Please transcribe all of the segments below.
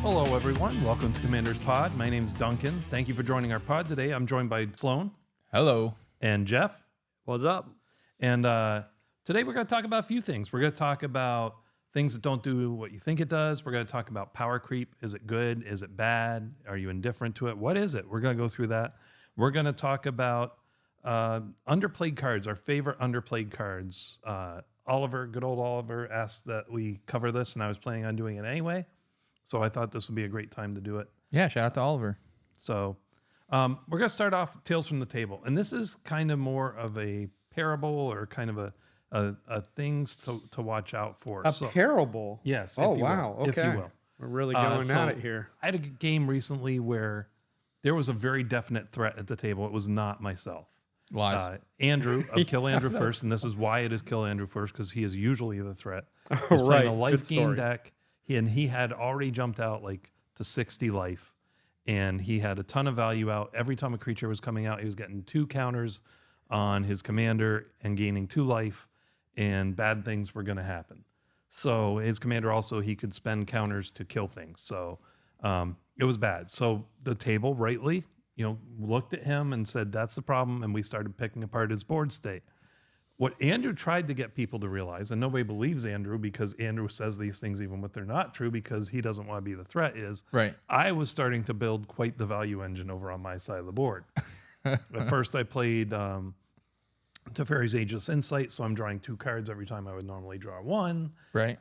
Hello, everyone. Welcome to Commander's Pod. My name is Duncan. Thank you for joining our pod today. I'm joined by Sloan. Hello. And Jeff. What's up? And today we're going to talk about a few things. We're going to talk about things that don't do what you think it does. We're going to talk about power creep. Is it good? Is it bad? Are you indifferent to it? What is it? We're going to go through that. We're going to talk about underplayed cards, our favorite underplayed cards. Oliver, good old Oliver, asked that we cover this, and I was planning on doing it anyway. So I thought this would be a great time to do it. Yeah, shout out to Oliver. So we're going to start off with Tales from the Table. And this is kind of more of a parable or kind of a things to watch out for. A parable? Yes. Oh, wow. Will, okay. If you will. We're really going at it here. I had a game recently where there was a very definite threat at the table. It was not myself. Lies. Andrew, of Kill Andrew First, and this is why it is Kill Andrew First, because he is usually the threat. He's playing a life gain deck. He had already jumped out like to 60 life, and he had a ton of value out. Every time a creature was coming out, he was getting 2 counters on his commander and gaining 2 life, and bad things were going to happen. So his commander also, he could spend counters to kill things. So it was bad. So the table rightly, looked at him and said, that's the problem, and we started picking apart his board state. What Andrew tried to get people to realize, and nobody believes Andrew because Andrew says these things even when they're not true because he doesn't want to be the threat, is I was starting to build quite the value engine over on my side of the board. At first I played Teferi's Ageless Insight, so I'm drawing 2 cards every time I would normally draw 1. Right.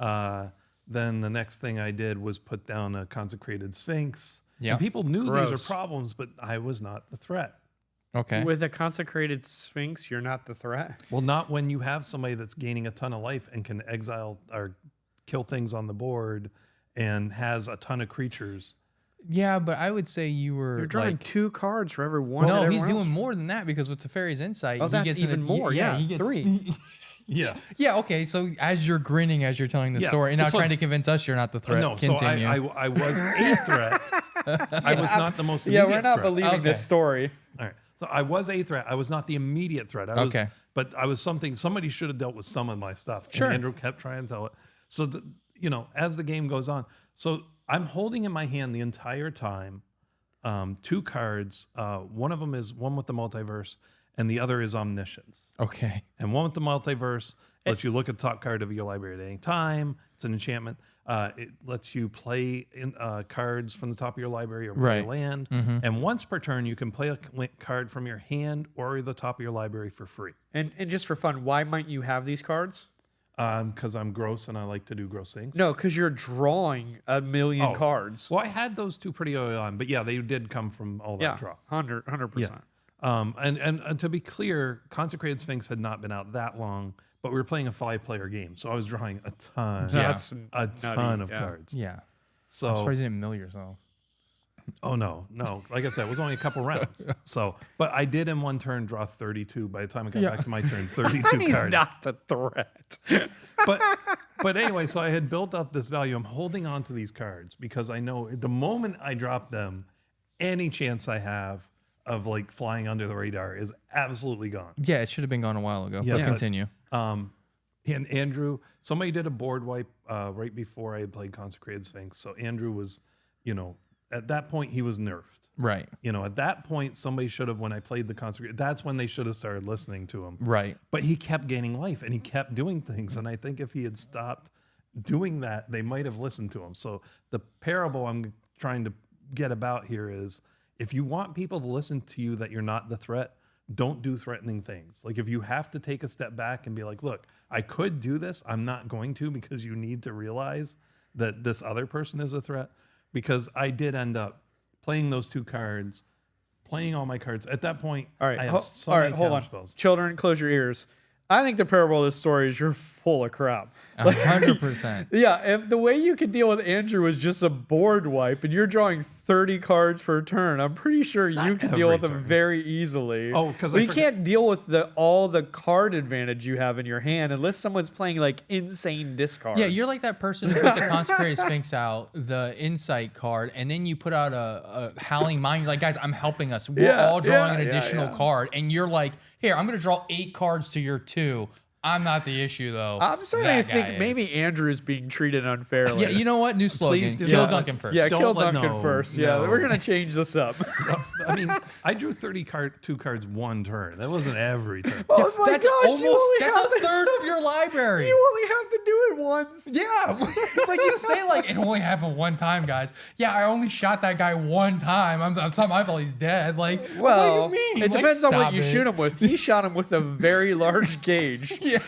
Then the next thing I did was put down a Consecrated Sphinx. Yeah. And people knew these are problems, but I was not the threat. Okay. With a Consecrated Sphinx, you're not the threat? Well, not when you have somebody that's gaining a ton of life and can exile or kill things on the board and has a ton of creatures. Yeah, but I would say you're drawing 2 cards for every one. No, he's doing more than that because with Teferi's Insight, he gets even more. Yeah, he gets 3. Yeah. Yeah, okay. So as you're grinning as you're telling the story and not trying to convince us you're not the threat. No, continue. So I was a threat. I was not the most immediate we're not threat. believing this story. All right. So I was a threat. I was not the immediate threat. But I was something. Somebody should have dealt with some of my stuff. Sure. And Andrew kept trying to tell it. So, as the game goes on, so I'm holding in my hand the entire time 2 cards. One of them is one with the multiverse, and the other is Omniscience. Okay. And one with the multiverse lets you look at the top card of your library at any time. It's an enchantment. It lets you play cards from the top of your library or play a land. Mm-hmm. And once per turn, you can play a card from your hand or the top of your library for free. And just for fun, why might you have these cards? Because I'm gross and I like to do gross things. No, because you're drawing a million cards. Well, I had those 2 pretty early on, but yeah, they did come from all that draw. 100%. Yeah. And to be clear, Consecrated Sphinx had not been out that long, but we were playing a 5-player game, so I was drawing a ton. That's a ton of cards. Yeah. So I'm surprised you didn't mill yourself. Oh no. Like I said, it was only a couple rounds. So, but I did in one turn draw 32. By the time I got back to my turn, 32 He's cards. not the threat. But anyway, so I had built up this value. I'm holding on to these cards because I know the moment I drop them, any chance I have of like flying under the radar is absolutely gone. Yeah, it should have been gone a while ago. But continue. And Andrew, somebody did a board wipe right before I had played Consecrated Sphinx. So Andrew was, at that point he was nerfed. Right. At that point somebody should have, when I played the Consecrated, that's when they should have started listening to him. Right. But he kept gaining life and he kept doing things. And I think if he had stopped doing that, they might have listened to him. So the parable I'm trying to get about here is, if you want people to listen to you that you're not the threat, don't do threatening things. Like if you have to take a step back and be like, look, I could do this, I'm not going to, because you need to realize that this other person is a threat. Because I did end up playing those 2 cards, playing all my cards. At that point, all right, I have so many hold on. spells. Children, close your ears. I think the parable of this story is you're full of crap. 100%. Yeah, if the way you can deal with Andrew is just a board wipe and you're drawing 30 cards per turn, I'm pretty sure you can deal with them very easily. Oh, because you can't deal with all the card advantage you have in your hand unless someone's playing like insane discard. Yeah, you're like that person who puts a Consecrated Sphinx out, the Insight card, and then you put out a Howling Mind. You're like, guys, I'm helping us. We're all drawing an additional card, and you're like, here, I'm going to draw 8 cards to your 2. I'm not the issue, though. I'm starting to That guy think maybe is. Andrew's being treated unfairly. Yeah, you know what? New slogan. Please do Kill not. Duncan first. Yeah, Don't kill let- Duncan no, first. Yeah, no. we're gonna change this up. I mean, I drew 32 cards one turn. That wasn't every turn. Oh my That's gosh, that's a third of your library. You only have to do it once. Yeah, it's like you say, like it only happened one time, guys. Yeah, I only shot that guy one time. It's not my fault. He's dead. Like, Well, what do you mean? it Like, depends on what stop you it. shoot him with. He shot him with a very large gauge. Yeah.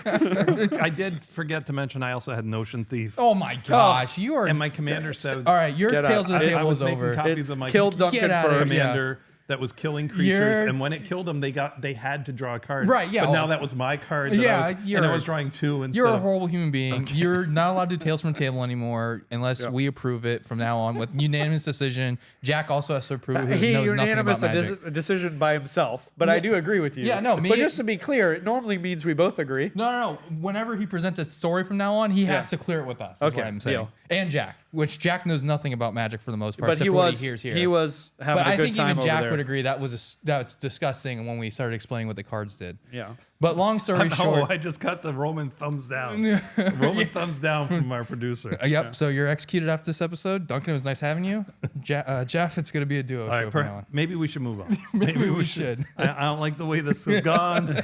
I did forget to mention I also had Notion Thief. Oh my gosh, you are. And my commander said, All right, your Get Tales out. of the I Table was is making over. copies It's of my kill Duncan Get outta first. here. commander that was killing creatures, You're- and when it killed them, they had to draw a card. Right, yeah, But now well- that was my card. That Yeah, I was, and you're- I was drawing 2 instead. You're a of- horrible human being. You're not allowed to do Tales from the Table anymore unless we approve it from now on with unanimous decision. Jack also has to approve it. He Knows nothing unanimous about magic. a decision by himself, but I do agree with you. Yeah, no, me- But just to be clear, it normally means we both agree. No. Whenever he presents a story from now on, he has to clear it with us. Is Okay, what I'm saying. deal. And Jack, which Jack knows nothing about magic for the most part, But except he for what was he hears here. he was having But a I good think time even over Jack there. would agree that's disgusting when we started explaining what the cards did. Yeah. But long story Oh, short, I just got the Roman thumbs down. Roman thumbs down from our producer. yep. So you're executed after this episode. Duncan, it was nice having you. Jeff, it's gonna be a duo All show right, from now on. maybe we should move on. Maybe we should. I don't like the way this has gone.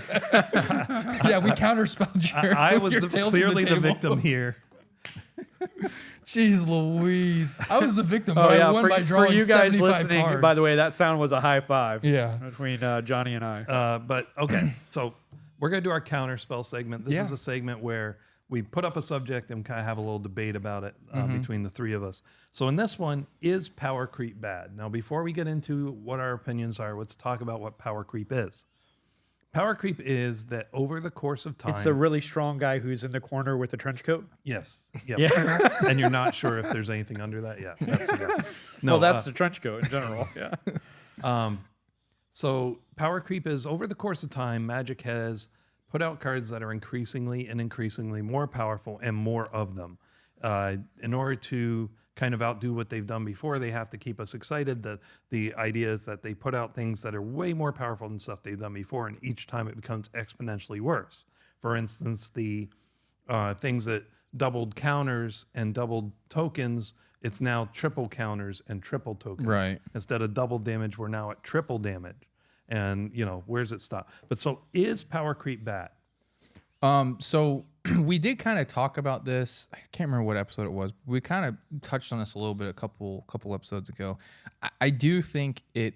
Yeah, we counterspelled your. I was your Tales from clearly the Table. victim here. Jeez Louise, I was the victim, Oh but yeah, I won by for drawing you guys 75 listening, cards. by the way, that sound was a high five. Yeah. Between Johnny and I. But okay, so we're gonna do our counter spell segment. This Yeah. is a segment where we put up a subject and kind of have a little debate about it between the three of us. So in this one, is power creep bad? Now, before we get into what our opinions are, let's talk about what power creep is. Power creep is that over the course of time, It's the really strong guy who's in the corner with the trench coat. yes, yep. Yeah. and you're not sure if there's anything under that. Yeah, that's the guy. No, Well, that's the trench coat in general. Yeah. So power creep is over the course of time, Magic has put out cards that are increasingly and increasingly more powerful and more of them. In order to kind of outdo what they've done before, they have to keep us excited. The idea is that they put out things that are way more powerful than stuff they've done before, and each time it becomes exponentially worse. For instance, the things that doubled counters and doubled tokens, it's now triple counters and triple tokens. Right. Instead of double damage, we're now at triple damage. And, where's it stop? But so is power creep bad? So we did kind of talk about this. I can't remember what episode it was. We kind of touched on this a little bit a couple episodes ago. I do think it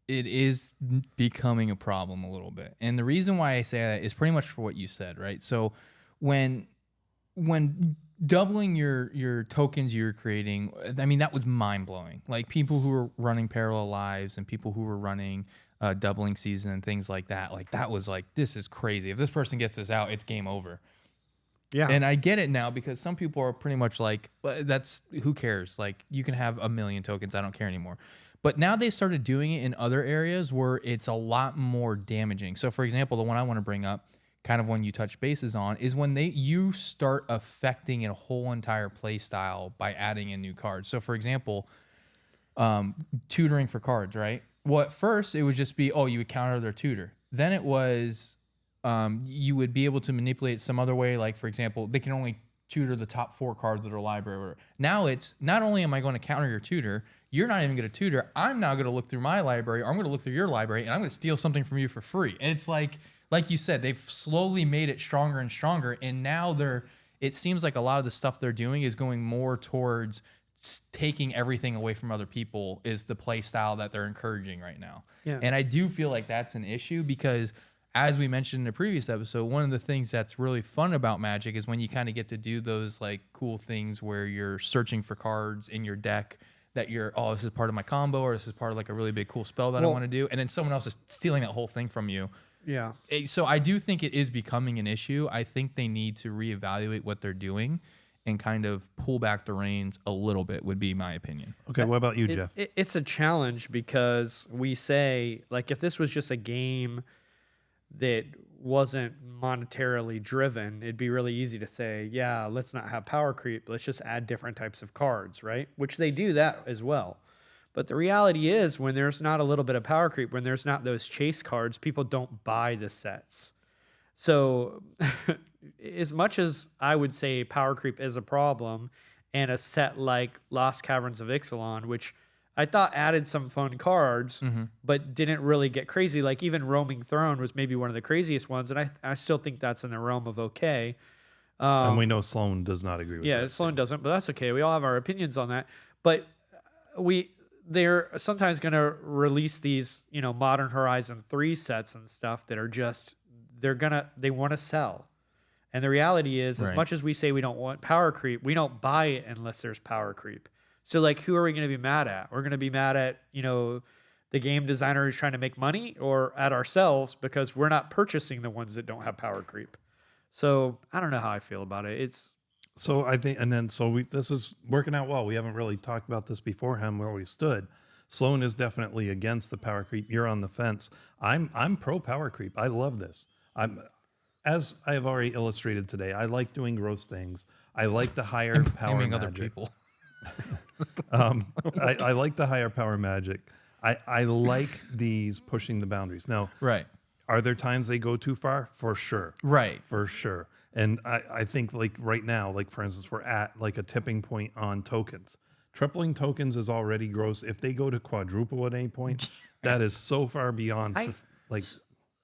is becoming a problem a little bit, and the reason why I say that is pretty much for what you said, right? So when doubling your tokens you're creating, I mean, that was mind blowing. Like people who were running parallel lives and people who were running doubling season and things like that. Like that was like, this is crazy. If this person gets this out, it's game over. Yeah. And I get it now because some people are pretty much like, "Well, that's who cares? Like you can have 1 million tokens. I don't care anymore." But now they started doing it in other areas where it's a lot more damaging. So for example, the one I want to bring up, kind of when you touch bases on, is when you start affecting a whole entire play style by adding in new cards. So for example, tutoring for cards, right? Well, at first it would just be, you would counter their tutor. Then it was you would be able to manipulate some other way. Like for example, they can only tutor the top 4 cards of their library. Now it's not only am I going to counter your tutor, you're not even going to tutor. I'm now going to look through my library, or I'm going to look through your library, and I'm going to steal something from you for free. And it's like you said, they've slowly made it stronger and stronger. And now it seems like a lot of the stuff they're doing is going more towards taking everything away from other people is the play style that they're encouraging right now. Yeah. And I do feel like that's an issue because, as we mentioned in a previous episode, one of the things that's really fun about Magic is when you kind of get to do those like cool things where you're searching for cards in your deck that you're, this is part of my combo, or this is part of like a really big cool spell that I want to do. And then someone else is stealing that whole thing from you. Yeah. So I do think it is becoming an issue. I think they need to reevaluate what they're doing and kind of pull back the reins a little bit would be my opinion. Okay, what about you, Jeff? It's a challenge because we say, like, if this was just a game that wasn't monetarily driven, it'd be really easy to say, yeah, let's not have power creep. Let's just add different types of cards, right? Which they do that as well. But the reality is when there's not a little bit of power creep, when there's not those chase cards, people don't buy the sets. So, as much as I would say power creep is a problem, and a set like Lost Caverns of Ixalan, which I thought added some fun cards, but didn't really get crazy. Like even Roaming Throne was maybe one of the craziest ones, and I still think that's in the realm of okay. And we know Sloan does not agree with Yeah, that. Sloan doesn't, but that's okay. We all have our opinions on that. But they're sometimes going to release these, Modern Horizon 3 sets and stuff that are just they want to sell. And the reality is, as much as we say we don't want power creep, we don't buy it unless there's power creep. So, like, who are we going to be mad at? We're going to be mad at, the game designer who's trying to make money, or at ourselves because we're not purchasing the ones that don't have power creep. So, I don't know how I feel about it. So I think, and then this is working out well. We haven't really talked about this beforehand where we stood. Sloan is definitely against the power creep. You're on the fence. I'm pro power creep. I love this. As I have already illustrated today, I like doing gross things. I like the higher power magic. other people. I like the higher power magic. I like these pushing the boundaries. Now, are there times they go too far? For sure. For sure. And I think like right now, like for instance, we're at like a tipping point on tokens. Tripling tokens is already gross. If they go to quadruple at any point, that is so far beyond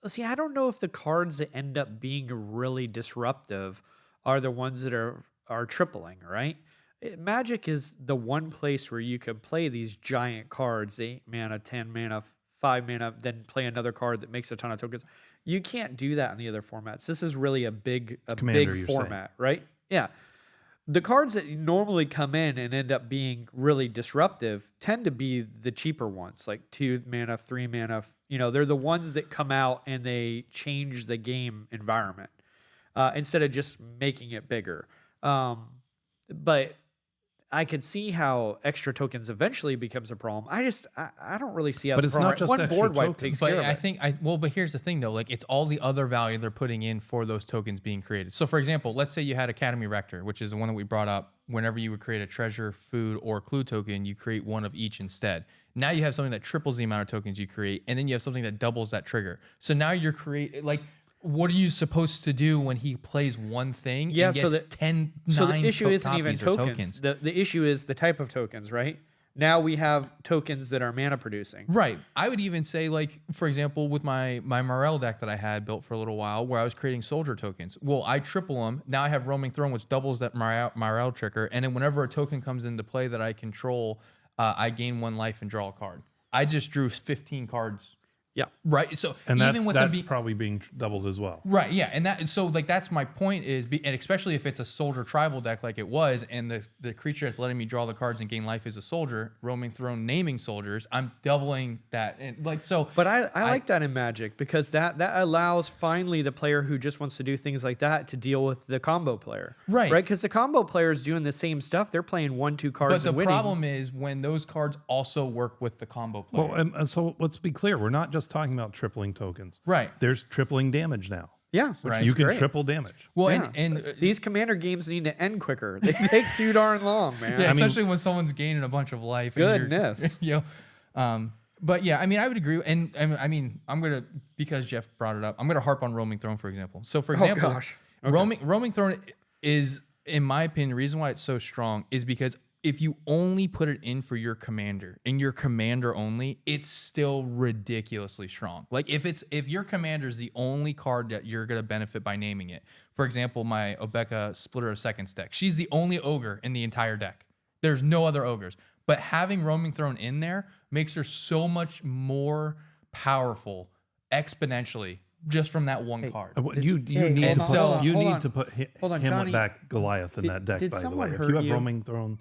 See, I don't know if the cards that end up being really disruptive are the ones that are tripling, right? Magic is the one place where you can play these giant cards, 8 mana, 10 mana, 5 mana, then play another card that makes a ton of tokens. You can't do that in the other formats. This is really a big format, right? Yeah. The cards that normally come in and end up being really disruptive tend to be the cheaper ones, like 2 mana, 3 mana. They're the ones that come out and they change the game environment instead of just making it bigger. But I could see how extra tokens eventually becomes a problem. I don't really see how it's a problem. Not just one extra board wipe tokens. takes But care of I it. think but here's the thing though, like it's all the other value they're putting in for those tokens being created. So for example, let's say you had Academy Rector, which is the one that we brought up. Whenever you would create a treasure, food, or clue token, you create one of each instead. Now you have something that triples the amount of tokens you create, and then you have something that doubles that trigger. So now you're what are you supposed to do when he plays one thing? Yeah, and gets so the issue isn't copies even or tokens. The issue is the type of tokens, right? Now we have tokens that are mana producing. Right. I would even say, like, for example, with my Morel deck that I had built for a little while where I was creating soldier tokens. Well, I triple them. Now I have Roaming Throne, which doubles that Morel trigger. And then whenever a token comes into play that I control, I gain 1 life and draw a card. I just drew 15 cards. Yeah. Right. So and even with that's probably being doubled as well. Right. Yeah. And that's my point and especially if it's a soldier tribal deck like it was, and the creature that's letting me draw the cards and gain life is a soldier, Roaming Throne naming soldiers, I'm doubling that. And But I like that in Magic because that allows finally the player who just wants to do things like that to deal with the combo player. Right. Right. Because the combo player is doing the same stuff. They're playing 1-2 cards. But the and winning. problem is when those cards also work with the combo player. Well, and so let's be clear. We're not just talking about tripling tokens. Right. There's tripling damage now. Yeah, which Right. is You can great. triple damage. Well, Yeah. and These Commander games need to end quicker. They take too darn long, man. yeah, especially when someone's gaining a bunch of life. Goodness. But yeah, I mean, I would agree. And I mean, because Jeff brought it up, I'm going to harp on Roaming Throne, for example. So for example, gosh. Okay. Roaming Throne is, in my opinion, the reason why it's so strong is because if you only put it in for your commander and your commander only, it's still ridiculously strong. Like if your commander is the only card that you're going to benefit by naming it. For example, my Obeka Splitter of Seconds deck, she's the only ogre in the entire deck. There's no other ogres. But having Roaming Throne in there makes her so much more powerful exponentially just from that one card. You need to put Hold on, Hamlet Johnny. back Goliath in that deck, did by the someone way. If hurt you have you? Roaming Throne,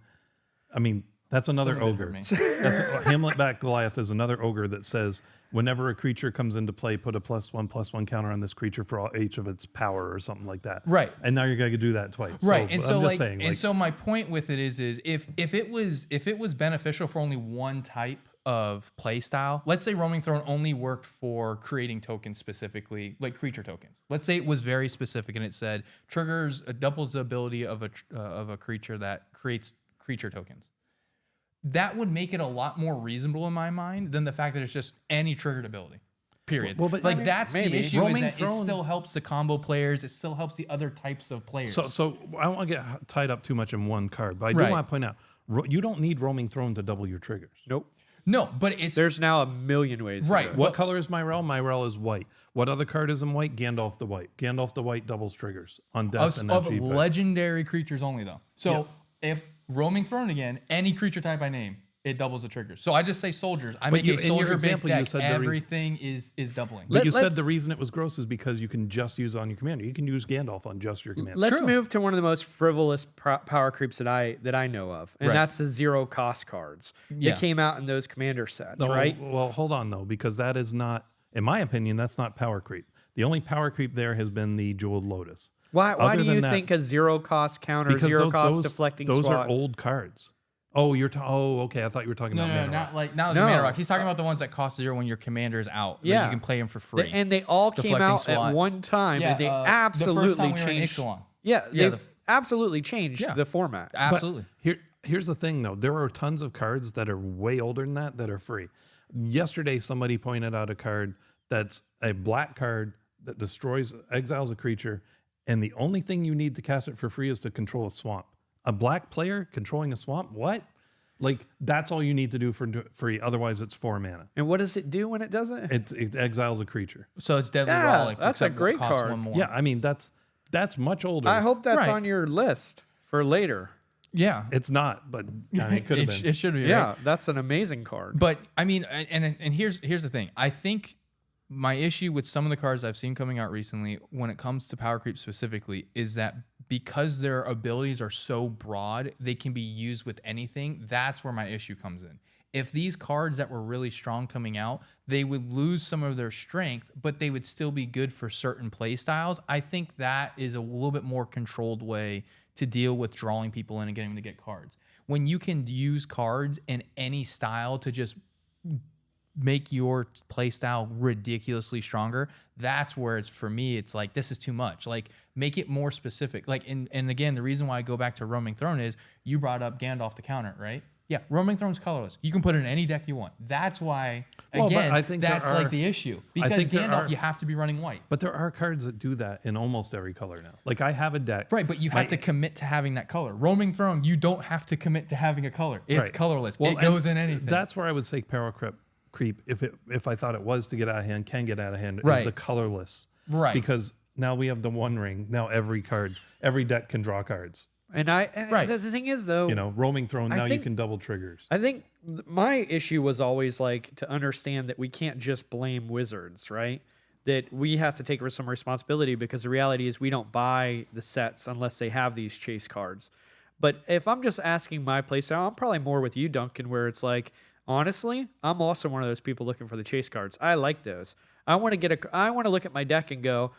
I mean, that's another Someone did ogre. hurt me. That's Hamlet back Goliath is another ogre that says whenever a creature comes into play, put a +1/+1 counter on this creature for each of its power or something like that. Right. And now you're going to do that twice. Right. And so I'm just like, saying, and so my point with it is if it was beneficial for only one type of play style, let's say Roaming Throne only worked for creating tokens specifically, like creature tokens. Let's say it was very specific and it said doubles the ability of a creature that creates creature tokens. That would make it a lot more reasonable in my mind than the fact that it's just any triggered ability. Period. Well, but like I mean, that's maybe. the issue. Roaming Is that throne- it still helps the combo players. It still helps the other types of players. So I don't want to get tied up too much in one card, but I do Right. want to point out you don't need roaming throne to double your triggers. Nope. no, but it's There's now a million ways. to Right. do it. What color is Myrel? Myrel is white. What other card is in white? Gandalf the White. Gandalf the White doubles triggers on death and of FG packs. legendary creatures only though. So if roaming throne again, any creature type I name, it doubles the triggers. So I just say soldiers. I But make you- a in your soldier based example, you deck. said the reason- Everything is doubling. But you Let- said the reason it was gross is because you can just use it on your commander. You can use Gandalf on just your commander. Let's True. move to one of the most frivolous power creeps that I know of, and Right. that's the 0 cost cards Yeah. that came out in those commander sets, No, right? Well, hold on though, because that is not, in my opinion, that's not power creep. The only power creep there has been the Jeweled Lotus. Why Other do than you that- think a 0 cost counter, Because 0 cost deflecting those swat? are old cards. Oh, okay. I thought you were talking No, about no, Mana not Rocks. like not No. the mana rocks. He's talking about the ones that cost 0 when your commander is out. Like, Yeah. you can play them for free. And they all came Deflecting out swat. at one time, and they the absolutely first time we were in changed. Ixalan. Yeah, Yeah, they've absolutely changed Yeah. the format. But Absolutely. here's the thing though. There are tons of cards that are way older than that are free. Yesterday, somebody pointed out a card that's a black card that exiles a creature, and the only thing you need to cast it for free is to control a swamp. A black player controlling a swamp? What? Like, that's all you need to do for free. Otherwise, it's 4 mana. And what does it do when it does it? It exiles a creature. So it's Deadly Yeah, Relic. that's a except it great costs card. one more. Yeah, I mean, that's much older. I hope that's Right. on your list for later. Yeah. It's not, but I mean, it could have been. It should be. Yeah, Right? that's an amazing card. But I mean, and here's the thing. I think my issue with some of the cards I've seen coming out recently, when it comes to power creep specifically, is that because their abilities are so broad, they can be used with anything. That's where my issue comes in. If these cards that were really strong coming out, they would lose some of their strength, but they would still be good for certain play styles. I think that is a little bit more controlled way to deal with drawing people in and getting them to get cards. When you can use cards in any style to just make your play style ridiculously stronger, that's where it's, for me, it's like, this is too much. Like, make it more specific. Like, and again, the reason why I go back to Roaming Throne is you brought up Gandalf to counter, right? Yeah, Roaming Throne's colorless. You can put it in any deck you want. That's why, Well, but again, I think that's there like are- the issue. I Because think there Gandalf, are- you have to be running white. But there are cards that do that in almost every color now. Like, I have a deck. Right, but you have to commit to having that color. Roaming Throne, you don't have to commit to having a color. It's Right. colorless. Well, it goes and in anything. That's where I would say power creep, if I thought it was to get out of hand, can get out of hand, Right. is the colorless. Right. Because now we have the One Ring. Now every deck can draw cards. And Right. the thing is, though, You know, Roaming Throne, I now you think- can double triggers. I think my issue was always like to understand that we can't just blame Wizards, right? That we have to take some responsibility, because the reality is we don't buy the sets unless they have these chase cards. But if I'm just asking my playstyle, I'm probably more with you, Duncan, where it's like, honestly, I'm also one of those people looking for the chase cards. I like those. I want to look at my deck and go,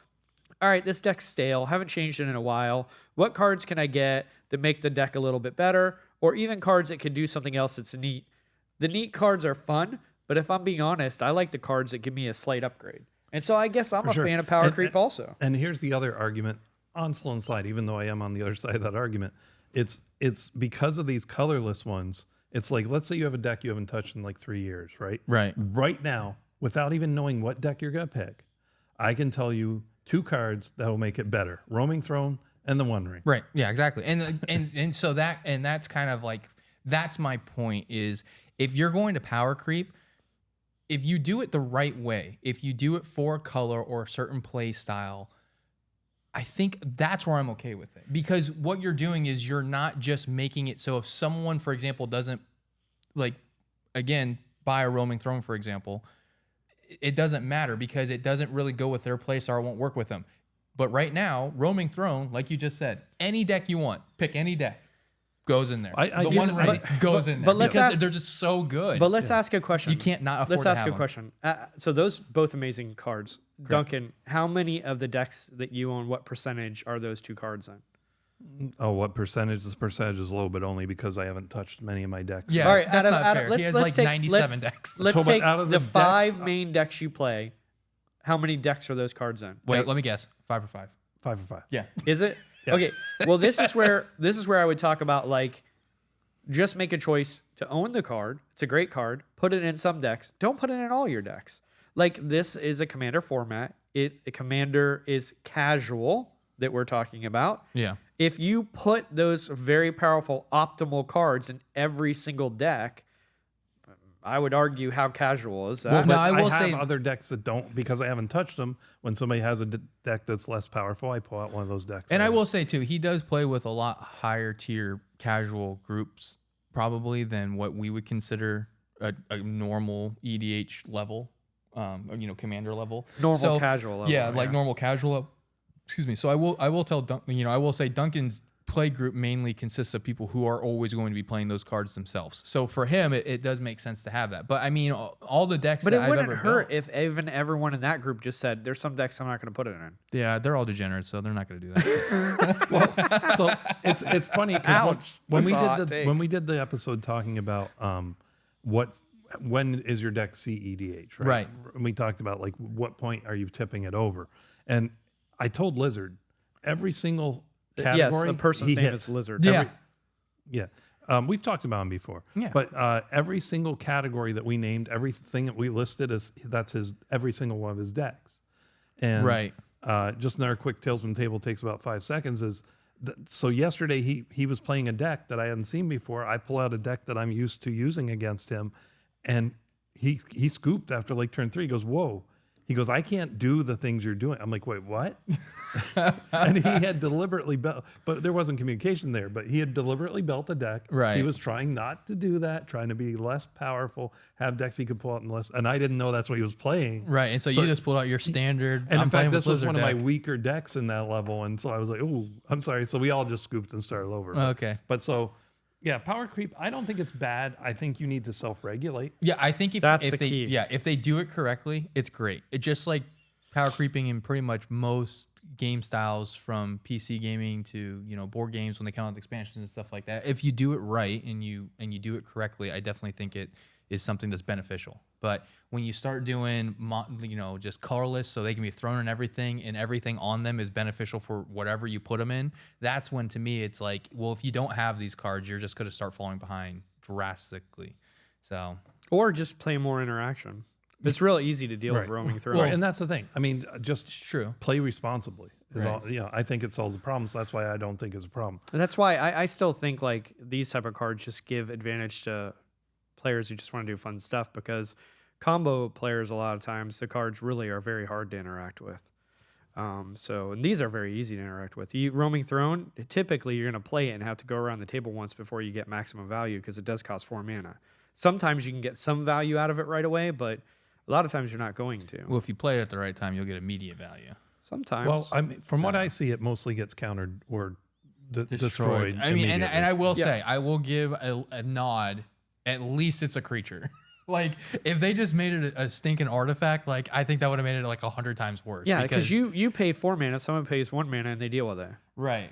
all right, this deck's stale. Haven't changed it in a while. What cards can I get that make the deck a little bit better? Or even cards that can do something else that's neat. The neat cards are fun, but if I'm being honest, I like the cards that give me a slight upgrade. And so I guess I'm For a sure. fan of power And- creep also. And here's the other argument on Sloan's side, even though I am on the other side of that argument. It's because of these colorless ones. It's like, let's say you have a deck you haven't touched in like 3 years, right? Right. Right now, without even knowing what deck you're going to pick, I can tell you 2 cards that will make it better. Roaming Throne and the One Ring. Right. Yeah, exactly. And so that's kind of like, that's my point, is if you're going to power creep, if you do it the right way, if you do it for a color or a certain play style, I think that's where I'm okay with it. Because what you're doing is you're not just making it so if someone, for example, doesn't, like, again, buy a Roaming Throne, for example, it doesn't matter because it doesn't really go with their play style or won't work with them. But right now, Roaming Throne, like you just said, any deck you want, pick any deck, goes in there. I the get One it. Ring But- goes in there but let's because ask- they're just so good. But let's ask a question. You can't not afford Let's to ask have a them. question. So those both amazing cards. Duncan, how many of the decks that you own, what percentage are those 2 cards in? Oh, what percentage? This percentage is low, but only because I haven't touched many of my decks. Yeah, All right, that's not out of- fair. let's- He has let's like take- 97 decks. Let's So, but take out of the the 5 decks- main decks you play. How many decks are those cards in? Wait, let me guess. 5 for 5. 5 for 5. Yeah. Is it? Yeah. Okay. Well, this is where I would talk about, like, just make a choice to own the card. It's a great card. Put it in some decks. Don't put it in all your decks. like this is a commander format. A commander is casual that we're talking about. Yeah. If you put those very powerful optimal cards in every single deck, I would argue how casual is that? Well, no, But I will have say- other decks that don't, because I haven't touched them. When somebody has a deck that's less powerful, I pull out one of those decks. And I will say too, he does play with a lot higher tier casual groups probably than what we would consider a normal EDH level, commander level. Normal casual level, Yeah, like yeah. normal casual. Excuse me. So I will tell I will say Duncan's play group mainly consists of people who are always going to be playing those cards themselves. So for him, it does make sense to have that. But I mean, all the decks But that it I've wouldn't ever hurt built, if even everyone in that group just said, "There's some decks I'm not going to put it in." yeah, they're all degenerates, so they're not going to do that. So it's funny because Ouch. when we That's a hot did take. when we did the episode talking about when is your deck CEDH, right? Right. And we talked about like what point are you tipping it over, and I told Lizard every single category. Yes, the person's he name hits. is Lizard. Yeah. Yeah. We've talked about him before. Yeah. But every single category that we named, everything that we listed every single one of his decks. And Right. Just another quick Tales from the Table takes about 5 seconds so yesterday he was playing a deck that I hadn't seen before. I pull out a deck that I'm used to using against him, and he scooped after like turn 3. He goes, "Whoa." He goes, "I can't do the things you're doing." I'm like, "Wait, what?" And he had deliberately built, but there wasn't communication there, but he had deliberately built a deck. Right. He was trying not to do that, trying to be less powerful, have decks he could pull out and less. And I didn't know that's what he was playing. Right. And so you just pulled out your standard. And I'm in playing fact, with this was Lizard one of my deck. weaker decks in that level. And so I was like, "Oh, I'm sorry." So we all just scooped and started over. Okay. But so, yeah, power creep, I don't think it's bad. I think you need to self-regulate. Yeah, I think That's if the they key. if they do it correctly, it's great. It just like power creeping in pretty much most game styles from PC gaming to board games when they come out with expansions and stuff like that. If you do it right and you do it correctly, I definitely think it is something that's beneficial. But when you start doing just colorless so they can be thrown in everything and everything on them is beneficial for whatever you put them in, that's when to me it's like, well, if you don't have these cards, you're just going to start falling behind drastically. So Or just play more interaction. It's real easy to deal with Right. roaming through. Right, and that's the thing. I mean, just true. play responsibly. Is Right. all, I think it solves the problem. So that's why I don't think it's a problem. And that's why I still think like these type of cards just give advantage to players who just want to do fun stuff, because combo players, a lot of times the cards really are very hard to interact with. And these are very easy to interact with. You roaming throne, typically you're going to play it and have to go around the table once before you get maximum value, because it does cost 4 mana. Sometimes you can get some value out of it right away, but a lot of times you're not going to. Well, if you play it at the right time, you'll get immediate value. Sometimes. Well, I mean, from what I see, it mostly gets countered or destroyed. I mean, and I will Yeah. say, I will give a nod. At least it's a creature. Like if they just made it a stinking artifact, like I think that would have made it like 100 times worse. yeah, because you pay 4 mana, someone pays 1 mana, and they deal with it. right,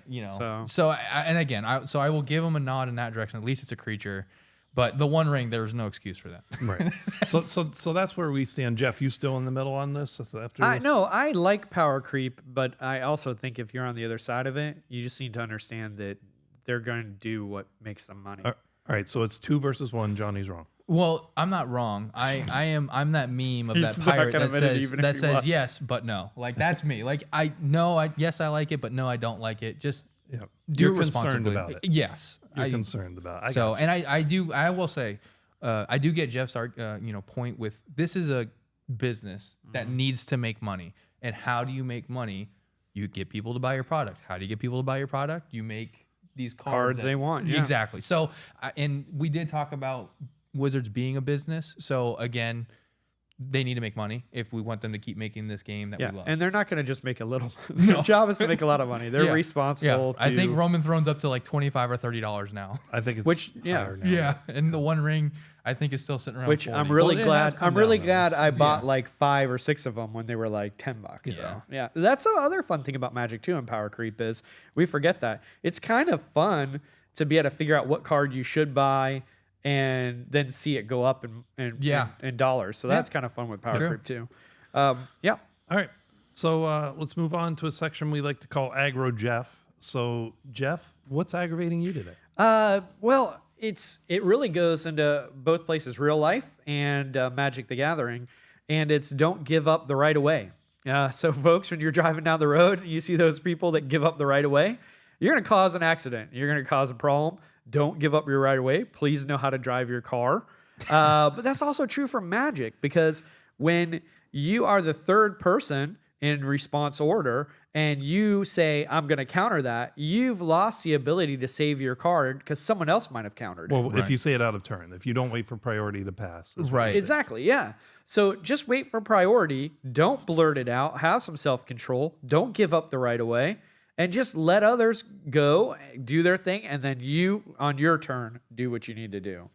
So- I will give them a nod in that direction. At least it's a creature. But the One Ring, there's no excuse for that. Right. So that's where we stand. Jeff, you still in the middle on this? After this? No, I like power creep, but I also think if you're on the other side of it, you just need to understand that they're going to do what makes them money. All right. So it's 2 versus 1. Johnny's wrong. Well, I'm not wrong. I'm that meme of He's that not pirate gonna that admit it says even if he was. yes but no. Like that's me. Like yes I like it, but no I don't like it. Just Yeah. do You're it concerned responsibly. about it. Yes, You're concerned about it. So, and I will say, I do get Jeff's point with this is a business that needs to make money. And how do you make money? You get people to buy your product. How do you get people to buy your product? You make these Cards they want, yeah. Exactly. So, and we did talk about Wizards being a business. So again, they need to make money if we want them to keep making this game that Yeah, we love. and they're not going to just make a little. Their job is to make a lot of money. They're Yeah. responsible. I to, think Roman Throne's up to like $25 or $30 now. I think it's Which- yeah. higher now. Yeah, and the One Ring I think is still sitting around. Which 40. I'm really Well, it has glad. come I'm really down, glad though. I bought Yeah. like 5 or 6 of them when they were like $10. Yeah. So yeah, that's the other fun thing about Magic too. And Power Creep is we forget that it's kind of fun to be able to figure out what card you should buy and then see it go up in dollars. So that's kind of fun with Power True. Creep too. Yeah. All right. So let's move on to a section we like to call Aggro Jeff. So, Jeff, what's aggravating you today? Well, it really goes into both places, real life and Magic the Gathering. and it's don't give up the right of way. So folks, when you're driving down the road and you see those people that give up the right of way, you're going to cause an accident. You're going to cause a problem. Don't give up your right of way. Please know how to drive your car. But that's also true for Magic, because when you are the third person in response order and you say, I'm going to counter that, you've lost the ability to save your card because someone else might have countered it. Well, if you say it out of turn, if you don't wait for priority to pass. Right. Exactly, yeah. So just wait for priority. Don't blurt it out. Have some self-control. Don't give up the right of way. And just let others go, do their thing, and then you, on your turn, do what you need to do.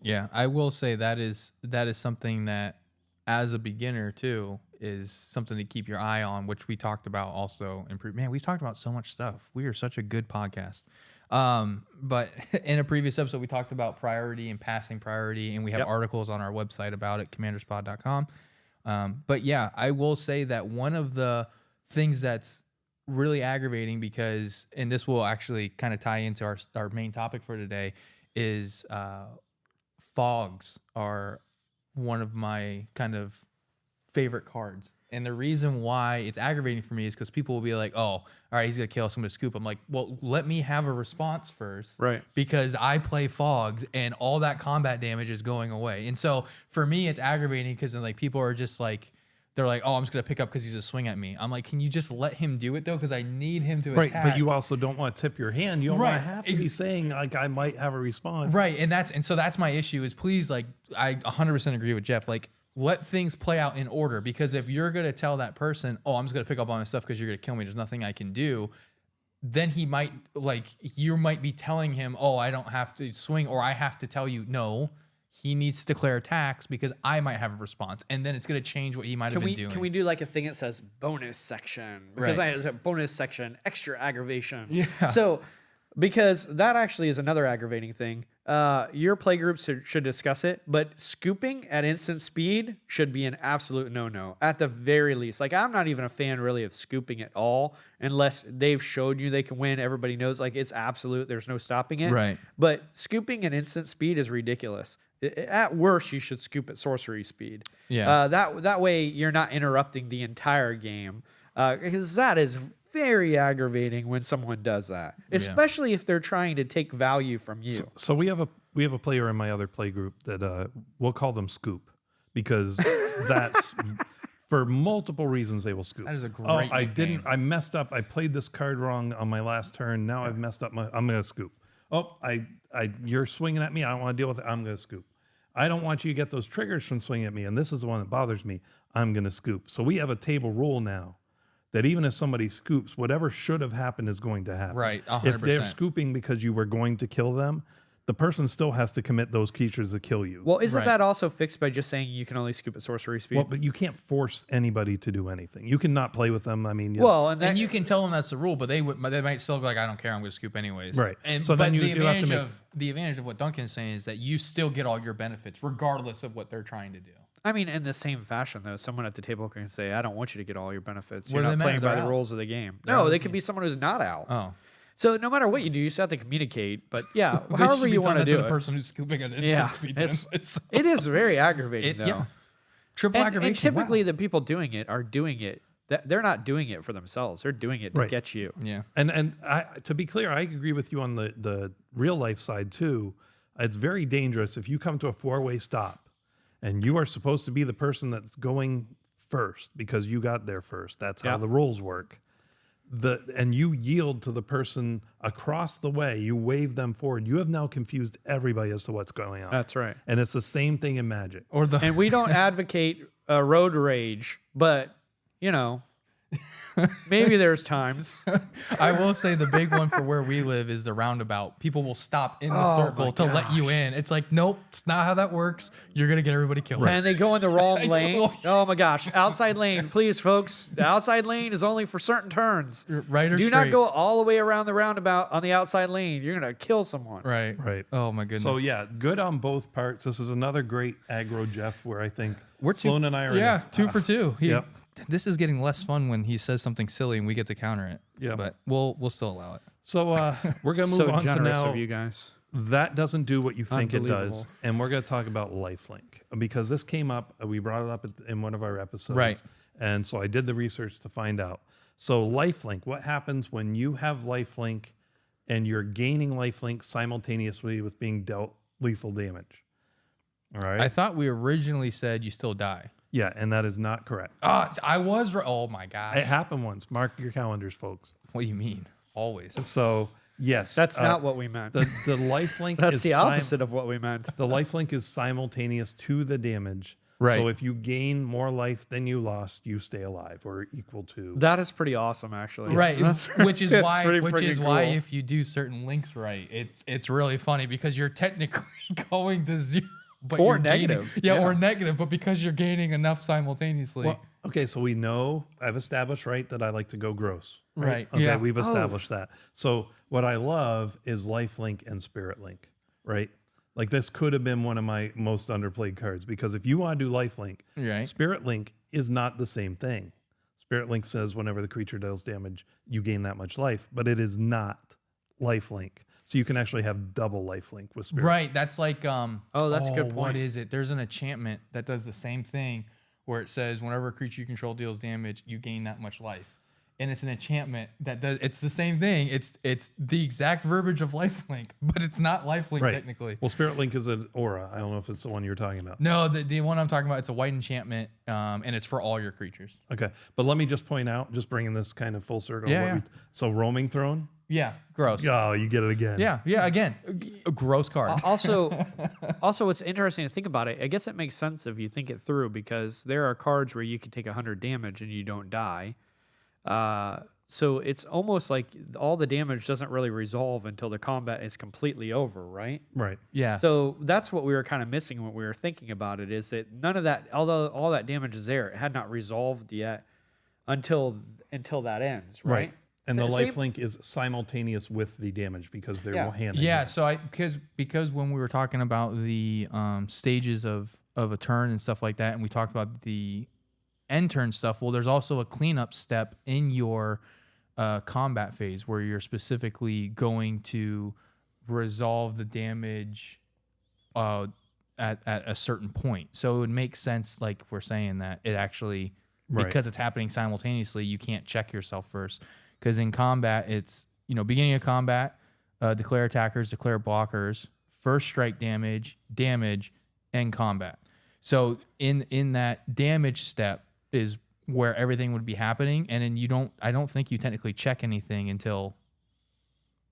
Yeah, I will say that is something that, as a beginner too, is something to keep your eye on, which we talked about also. Man, we've talked about so much stuff. We are such a good podcast. But in a previous episode, we talked about priority and passing priority, and we have articles on our website about it, commanderspod.com. But yeah, I will say that one of the things that's really aggravating, because, and this will actually kind of tie into our main topic for today, is fogs are one of my kind of favorite cards. And the reason why it's aggravating for me is because people will be like, oh, all right, he's going to kill us, I'm going to scoop. I'm like, well, let me have a response first. Right. Because I play fogs and all that combat damage is going away. And so for me, it's aggravating because like people are just like, they're like, oh, I'm just going to pick up because he's a swing at me. I'm like, can you just let him do it, though? Because I need him to attack. Right, but you also don't want to tip your hand. You don't want to have to be saying, like, I might have a response. Right, and so that's my issue is, please, like, I 100% agree with Jeff. Like, let things play out in order. Because if you're going to tell that person, oh, I'm just going to pick up on my stuff because you're going to kill me, there's nothing I can do, then he might, like, you might be telling him, oh, I don't have to swing, or I have to tell you, no, he needs to declare attacks because I might have a response, and then it's going to change what he might have been doing. Can we do like a thing that says bonus section? Because I have bonus section, extra aggravation. Yeah. So, because that actually is another aggravating thing. Your play groups should discuss it, but scooping at instant speed should be an absolute no-no at the very least. Like, I'm not even a fan really of scooping at all unless they've showed you they can win. Everybody knows, like, it's absolute. There's no stopping it. Right. But scooping at instant speed is ridiculous. At worst, you should scoop at sorcery speed. Yeah. That way you're not interrupting the entire game, because that is very aggravating when someone does that, especially if they're trying to take value from you. So we have a player in my other play group that we'll call them Scoop, because that's for multiple reasons they will scoop. That is a great nickname. I messed up. I played this card wrong on my last turn. Now I've messed up. I'm going to scoop. Oh, you're swinging at me. I don't want to deal with it. I'm going to scoop. I don't want you to get those triggers from swinging at me, and this is the one that bothers me. I'm going to scoop. So we have a table rule now that even if somebody scoops, whatever should have happened is going to happen. Right, 100%. If they're scooping because you were going to kill them, the person still has to commit those creatures to kill you. Well, isn't that also fixed by just saying you can only scoop at sorcery speed? Well, but you can't force anybody to do anything. You cannot play with them. I mean, and you can tell them that's the rule, but they might still go like, I don't care, I'm going to scoop anyways. Right. And so but then the advantage of what Duncan's saying is that you still get all your benefits regardless of what they're trying to do. I mean, in the same fashion, though, someone at the table can say, I don't want you to get all your benefits. Well, You're not playing by they're the out. rules of the game. They're No, they could be someone who's not out. Oh. So no matter what you do, you still have to communicate. But yeah, They however should be you telling want to that do the it. person who's scooping at instant Yeah, speed. it is very aggravating, though. Yeah. Triple aggravation. And typically, the people doing it are doing it. They're not doing it for themselves. They're doing it to get you. Yeah. And to be clear, I agree with you on the real life side too. It's very dangerous if you come to a 4-way stop and you are supposed to be the person that's going first because you got there first. That's how the rules work. And you yield to the person across the way. You wave them forward. You have now confused everybody as to what's going on. That's right. And it's the same thing in Magic. And we don't advocate road rage, but you know, maybe there's times. I will say the big one for where we live is the roundabout. People will stop in the circle to let you in. It's like, nope, it's not how that works. You're going to get everybody killed. And they go in the wrong lane. Oh my gosh. Outside lane, please, folks. The outside lane is only for certain turns. Right or Do straight. not go all the way around the roundabout on the outside lane. You're going to kill someone. Right. Right. Oh my goodness. So yeah, good on both parts. This is another great aggro Jeff where I think We're Sloan and I are 2 for 2. Yep. This is getting less fun when he says something silly and we get to counter it. Yeah. But we'll still allow it. So we're gonna move So on to generous now of you guys. that doesn't do what you think it does. Unbelievable. And we're going to talk about lifelink because this came up. We brought it up in one of our episodes. Right. And so I did the research to find out. So lifelink, what happens when you have lifelink and you're gaining lifelink simultaneously with being dealt lethal damage? All right. I thought we originally said you still die. Yeah, and that is not correct. I was right. Oh my gosh. It happened once. Mark your calendars, folks. What do you mean? Always. So, yes. That's not what we meant. The lifelink That's is the opposite of what we meant. the lifelink is simultaneous to the damage. Right. So if you gain more life than you lost, you stay alive or equal to. That is pretty awesome, actually. Right, That's which is that's why pretty why cool. if you do certain links right, it's really funny because you're technically going to zero, but Or you're gaining- negative, yeah, yeah. or negative, but because you're gaining enough simultaneously. Well, okay, so we know I've established right that I like to go gross. Right, Okay, yeah. we've established that. So what I love is lifelink and spirit link, right? Like this could have been one of my most underplayed cards because if you want to do lifelink, Right. spirit link is not the same thing. Spirit link says whenever the creature deals damage, you gain that much life, but it is not lifelink. So you can actually have double lifelink with spirit. Right, that's like Oh, that's a good What point. is it? There's an enchantment that does the same thing where it says whenever a creature you control deals damage, you gain that much life. And it's an enchantment that does it's the same thing. It's the exact verbiage of lifelink, but it's not lifelink Right. technically. Well, spirit link is an aura. I don't know if it's the one you're talking about. No, the one I'm talking about, it's a white enchantment, and it's for all your creatures. Okay, but let me just point out, just bringing this kind of full circle. Yeah, yeah. So roaming throne. Yeah, gross. Oh, you get it again. Yeah, again, a gross card. Also, what's interesting to think about it, I guess it makes sense if you think it through because there are cards where you can take 100 damage and you don't die. So it's almost like all the damage doesn't really resolve until the combat is completely over, right? Right. Yeah. So that's what we were kind of missing when we were thinking about it, is that none of that, although all that damage is there, it had not resolved yet until that ends, right? And the Same- lifelink is simultaneous with the damage because they're Yeah. hand in Yeah, hand. so because when we were talking about the stages of a turn and stuff like that, and we talked about the end turn stuff, well, there's also a cleanup step in your combat phase where you're specifically going to resolve the damage at a certain point. So it would make sense, like we're saying, that it actually, Right. because it's happening simultaneously, you can't check yourself first. Because in combat, it's, beginning of combat, declare attackers, declare blockers, first strike damage, and combat. So in that damage step is where everything would be happening, and then I don't think you technically check anything until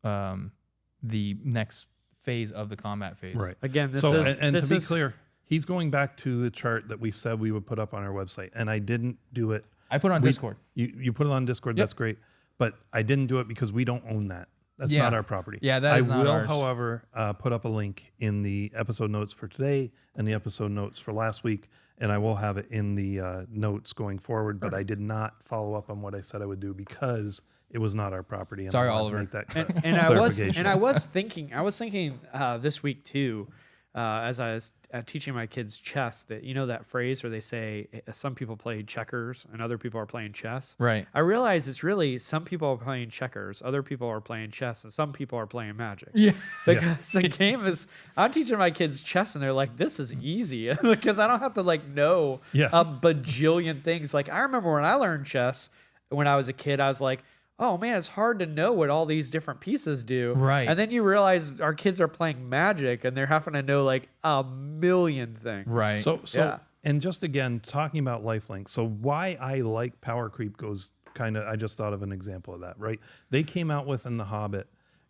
the next phase of the combat phase. Right. Again, this So, is and this to be is- clear, he's going back to the chart that we said we would put up on our website, and I didn't do it. I put it on Discord. You put it on Discord. Yep. That's great, but I didn't do it because we don't own that. That's Yeah. not our property. Yeah, that is I not will, ours. however, put up a link in the episode notes for today and the episode notes for last week, and I will have it in the notes going forward. But I did not follow up on what I said I would do because it was not our property. And Sorry, I wanted Oliver. to make that and clarification. I was thinking this week too, as I was teaching my kids chess, that that phrase where they say some people play checkers and other people are playing chess. Right. I realize it's really some people are playing checkers, other people are playing chess, and some people are playing Magic. Yeah. Because the game is, I'm teaching my kids chess, and they're like, "This is easy," because I don't have to know Yeah. a bajillion things. Like I remember when I learned chess when I was a kid, I was like, "Oh man, it's hard to know what all these different pieces do." Right. And then you realize our kids are playing Magic, and they're having to know like a million things. Right. So Yeah. and just again talking about lifelink. So why I like power creep goes kind of. I just thought of an example of that. Right. They came out with in the Hobbit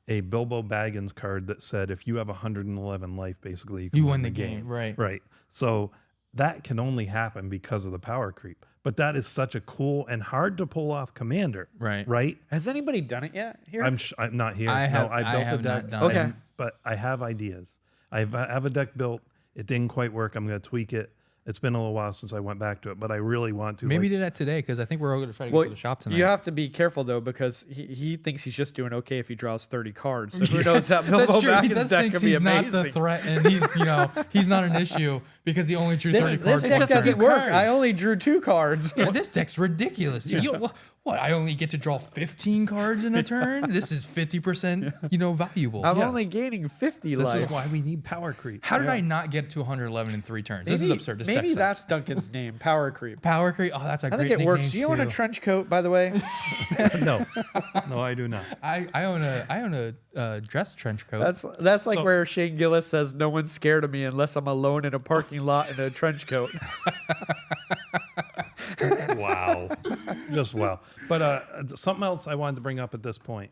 a Bilbo Baggins card that said if you have 111 life, basically you can win the game. Right. Right. So that can only happen because of the power creep. But that is such a cool and hard to pull off commander. Right. Right. Has anybody done it yet here? I'm not here. I have- No, I I built have a not deck. done it. Okay. But I have ideas. I have a deck built. It didn't quite work. I'm going to tweak it. It's been a little while since I went back to it, but I really want to. Maybe like, do that today because I think we're all going to try to go to the shop tonight. you have to be careful though, because he thinks he's just doing okay if he draws 30 cards. So who knows, that That's Bilbo true. He Baggins does deck think could be he's amazing. not the threat, and he's he's not an issue because he only drew 30 this cards. deck once doesn't already. work. I only drew 2 cards. Yeah, this deck's ridiculous. What? I only get to draw 15 cards in a turn? This is 50%, valuable. I'm Yeah. only gaining 50 This life. is why we need power creep. How did I not get to 111 in 3 turns? This is absurd. This deck Maybe sucks. that's Duncan's name, Power Creep. Power Creep. Oh, that's a I great think it works. nickname, Do you own a too. trench coat, by the way? No, I do not. I own a dress trench coat. That's like So- where Shane Gillis says, "No one's scared of me unless I'm alone in a parking lot in a trench coat." Wow. Just wow. But something else I wanted to bring up at this point.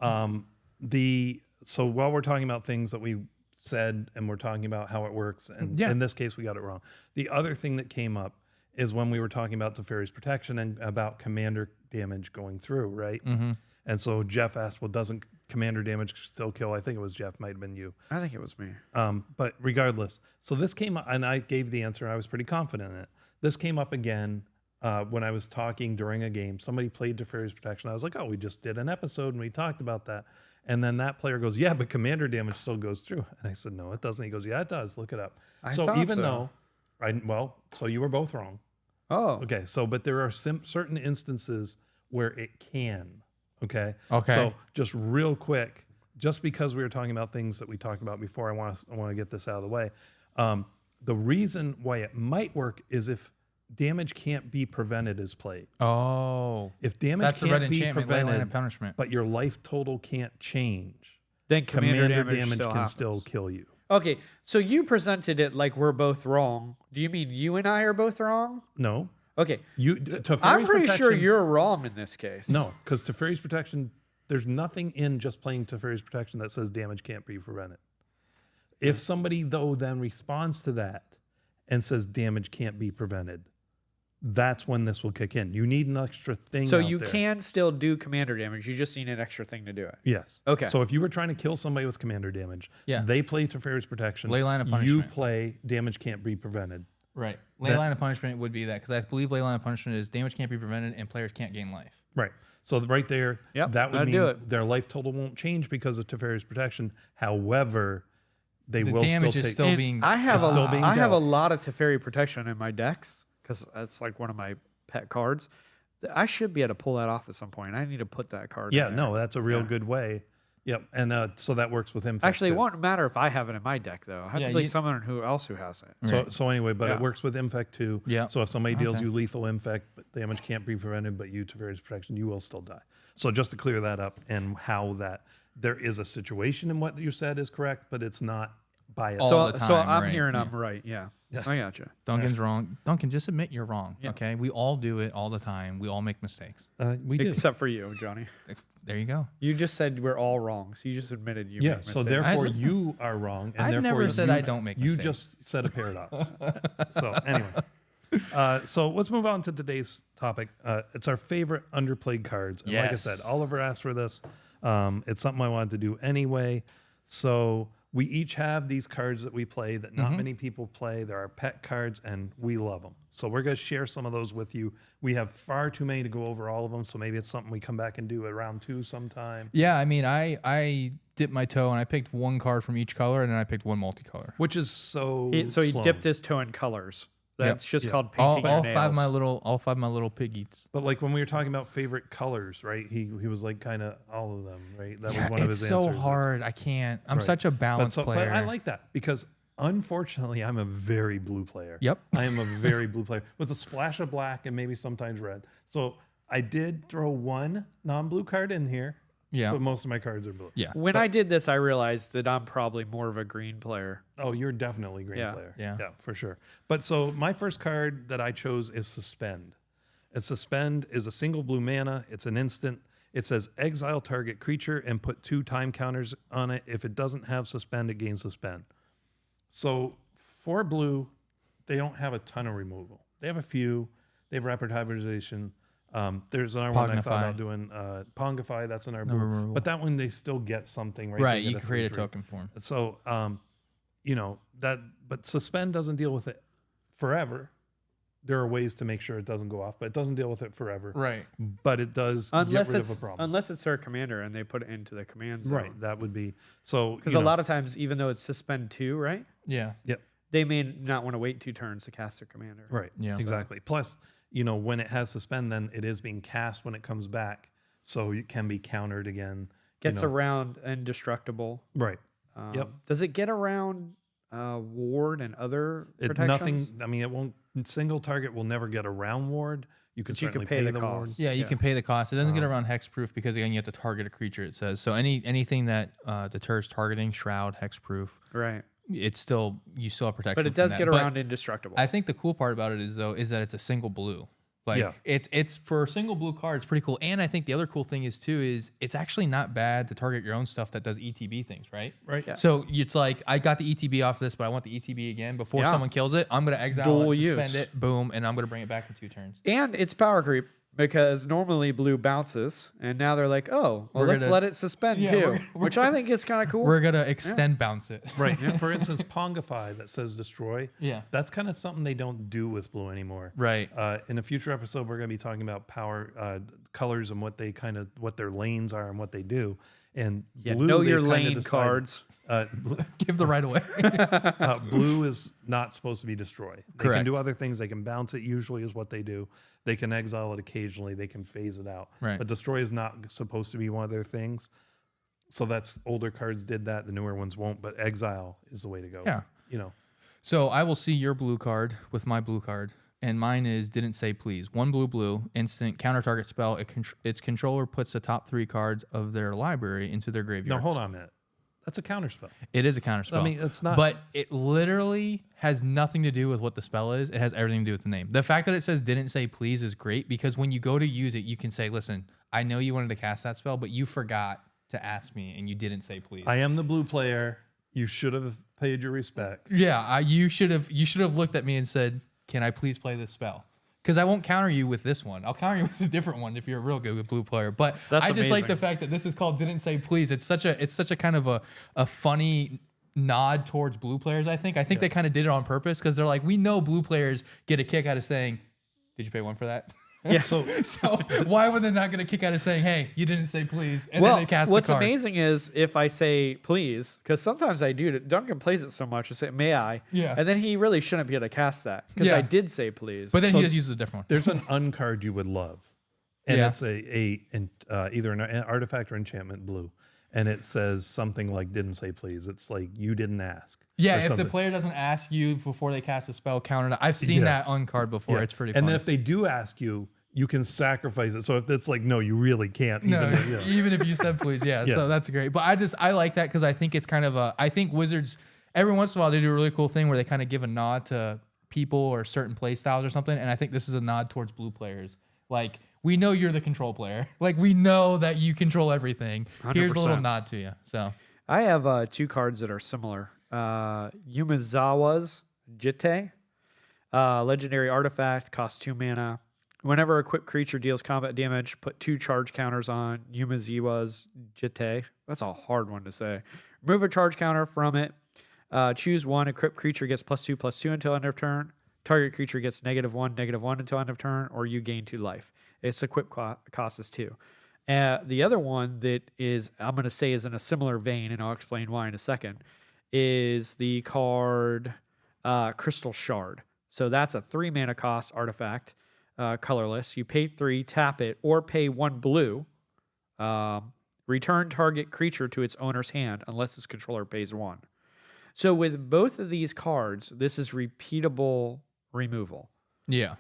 So while we're talking about things that we said and we're talking about how it works, and Yeah. in this case we got it wrong. The other thing that came up is when we were talking about Teferi's protection and about commander damage going through, right? Mm-hmm. And so Jeff asked, well, doesn't commander damage still kill? I think it was Jeff, might have been you. I think it was me. But regardless, so this came up, and I gave the answer. I was pretty confident in it. This came up again when I was talking during a game. Somebody played Teferi's protection. I was like, oh, we just did an episode and we talked about that. And then that player goes, yeah, but commander damage still goes through. And I said, no, it doesn't. He goes, yeah, it does. Look it up. I So thought even so. though, so you were both wrong. Oh, Okay, so but there are certain instances where it can. Okay. Okay. So just real quick, just because we were talking about things that we talked about before, I want to get this out of the way. The reason why it might work is if damage can't be prevented is played. Oh. If damage That's the red can't be enchantment, ley line prevented, of punishment. but your life total can't change, then commander damage damage still can happens. still kill you. Okay, so you presented it like we're both wrong. Do you mean you and I are both wrong? No, Okay, Teferi's I'm pretty sure protection- you're wrong in this case. No, because Teferi's protection, there's nothing in just playing Teferi's protection that says damage can't be prevented. If somebody though then responds to that and says damage can't be prevented, that's when this will kick in. You need an extra thing. So out you there. can still do commander damage. You just need an extra thing to do it. Yes. Okay. So if you were trying to kill somebody with commander damage, Yeah. they play Teferi's protection. Ley line of You punishment. play damage can't be prevented. Right. Ley line of punishment would be that because I believe ley line of punishment is damage can't be prevented and players can't gain life. Right. So right there, Yep, that would that'd mean do it. their life total won't change because of Teferi's protection. However, they The will damage still is take. still And being. I have it's still being I have a dealt. lot of Teferi protection in my decks because that's like one of my pet cards. I should be able to pull that off at some point. I need to put that card. Yeah, in there. no, that's a real Yeah. good way. Yep, and so that works with him. Actually, it too. won't matter if I have it in my deck though. I have Yeah, to play you- someone who else who has it. So, Right. so anyway, but Yeah. it works with infect too. Yeah. So if somebody deals Okay. you lethal infect, but damage can't be prevented, but you Teferi's protection, you will still die. So just to clear that up and how that there is a situation in what you said is correct, but it's not biased. All the So time, I'm right, hearing yeah. I'm right. Yeah, Yeah. I gotcha. Duncan's wrong. Duncan, just admit you're wrong. Yeah. Okay. We all do it all the time. We all make mistakes. We do. Except for you, Johnny. There you go. You just said we're all wrong, so you just admitted you. Yeah. make So mistakes. therefore, you are wrong, and I've therefore never said you- I don't make You mistakes. just said a paradox. So anyway, so let's move on to today's topic. It's our favorite underplayed cards. And like I Yes. said, Oliver asked for this. It's something I wanted to do anyway. So we each have these cards that we play that not many people play. They're our pet cards, and we love them. So we're going to share some of those with you. We have far too many to go over all of them, so maybe it's something we come back and do at round 2 sometime. Yeah. I mean, I dipped my toe and I picked one card from each color and then I picked one multicolor. Which is so So he Sloan. dipped his toe in colors. That's just Yeah. called painting All your five nails. all five of my little piggies. But like when we were talking about favorite colors, right? He was like kind of all of them, right? That was one of It's his so answers. hard. I can't. I'm Right. such a balanced But player. I like that because unfortunately I'm a very blue player. Yep. I am a very blue player with a splash of black and maybe sometimes red. So I did throw one non-blue card in here, Yeah. but most of my cards are blue. Yeah. When I did this, I realized that I'm probably more of a green player. Oh, you're definitely a green Yeah. player. Yeah. Yeah, for sure. But so my first card that I chose is Suspend. And Suspend is a single blue mana. It's an instant. It says exile target creature and put 2 time counters on it. If it doesn't have Suspend, it gains Suspend. So for blue, they don't have a ton of removal. They have a few. They have Rapid Hybridization. There's another one I thought Pongify. about doing. Pongify, that's in our blue. removal. But that one, they still get something, right? Right. They You get can create a 3/3. token for 'em. So, but Suspend doesn't deal with it forever. There are ways to make sure it doesn't go off, but it doesn't deal with it forever. Right. But it does Unless get rid it's of a problem. unless it's their commander and they put it into the command zone. Right. That would be so. Because a lot of times, even though it's suspend 2, right? Yeah. Yep. They may not want to wait 2 turns to cast their commander. Right. Yeah. Exactly. Plus, when it has suspend, then it is being cast when it comes back, so it can be countered again. Gets around indestructible. Right. Yep. Does it get around ward and other protections? Nothing. I mean, it won't. Single target will never get around ward. You can certainly pay the ward. cost. Yeah, you can pay the cost. It doesn't get around hexproof because again, you have to target a creature. It says so. Anything that deters targeting, shroud, hexproof. Right. It's still you still have protection. But it does get around indestructible. I think the cool part about it is that it's a single blue. Like it's for a single blue card, it's pretty cool. And I think the other cool thing is it's actually not bad to target your own stuff that does ETB things, right? Right. Yeah. So it's like I got the ETB off this, but I want the ETB again before someone kills it. I'm gonna exile Dual it, suspend use. it, boom, and I'm gonna bring it back in 2 turns. And it's power creep because normally blue bounces, and now they're like, oh, well, We're let's gonna- let it suspend too, which I think is kind of cool. We're gonna extend bounce it. Right. For instance, Pongify that says destroy. Yeah. That's kind of something they don't do with blue anymore. Right. In a future episode, we're going to be talking about power colors and what their lanes are and what they do. And blue, know your they've kinda lane decided, cards. Give the right away. Blue is not supposed to be destroy. They Correct. can do other things. They can bounce it. Usually, is what they do. They can exile it occasionally. They can phase it out. Right. But destroy is not supposed to be one of their things. So that's older cards did that. The newer ones won't. But exile is the way to go. Yeah. So I will see your blue card with my blue card, and mine is didn't say please. 1 blue, instant counter target spell. Its controller puts the top 3 cards of their library into their No, graveyard. hold on a minute. That's a counterspell. It is a counter spell. I mean, it's not. But it literally has nothing to do with what the spell is. It has everything to do with the name. The fact that it says didn't say please is great because when you go to use it, you can say, listen, I know you wanted to cast that spell, but you forgot to ask me and you didn't say please. I am the blue player. You should have paid your respects. Yeah, you should have looked at me and said, can I please play this spell? Because I won't counter you with this one. I'll counter you with a different one if you're a real good blue player. But That's I just like amazing. the fact that this is called Didn't Say Please. It's such a kind of a funny nod towards blue players, I think. I think they kind of did it on purpose because they're like, we know blue players get a kick out of saying, did you pay 1 for that? Yeah. So So why would they not get a kick out of saying, hey, you didn't say please? And well, then they cast what's the card. amazing is if I say please, because sometimes I do. Duncan plays it so much. I say, may I? Yeah. And then he really shouldn't be able to cast that because Yeah. I did say please. But then So he just uses a different one. there's an uncard you would love, and Yeah. it's either an artifact or enchantment blue, and it says something like "didn't say please." It's like you didn't ask. Yeah, or if the something. player doesn't ask you before they cast a spell, counter it. I've seen that Yes. on card before. Yeah. It's pretty And fun. then if they do ask you, you can sacrifice it. So if it's like no, you really can't. No, Even, yeah. even if you said please, yeah. Yeah. So that's great. But I like that because I think it's kind of I think Wizards every once in a while they do a really cool thing where they kind of give a nod to people or certain play styles or something. And I think this is a nod towards blue players. Like we know you're the control player. Like we know that you control everything. Here's a little 100%. nod to you. So I have 2 cards that are similar. Yumizawa's Jitte, legendary artifact, costs 2 mana. Whenever a equipped creature deals combat damage, put 2 charge counters on Yumizawa's Jitte. That's a hard one to say. Remove a charge counter from it. Choose 1. Equipped creature gets +2/+2 until end of turn. Target creature gets -1/-1 until end of turn, or you gain 2 life. Its equip cost is 2. The other one that is, I'm going to say, is in a similar vein, and I'll explain why in a second, is the card Crystal Shard. So that's a 3 mana cost artifact, colorless. You pay 3, tap it, or pay 1 blue. Return target creature to its owner's hand unless its controller pays 1. So with both of these cards, this is repeatable removal. yeah.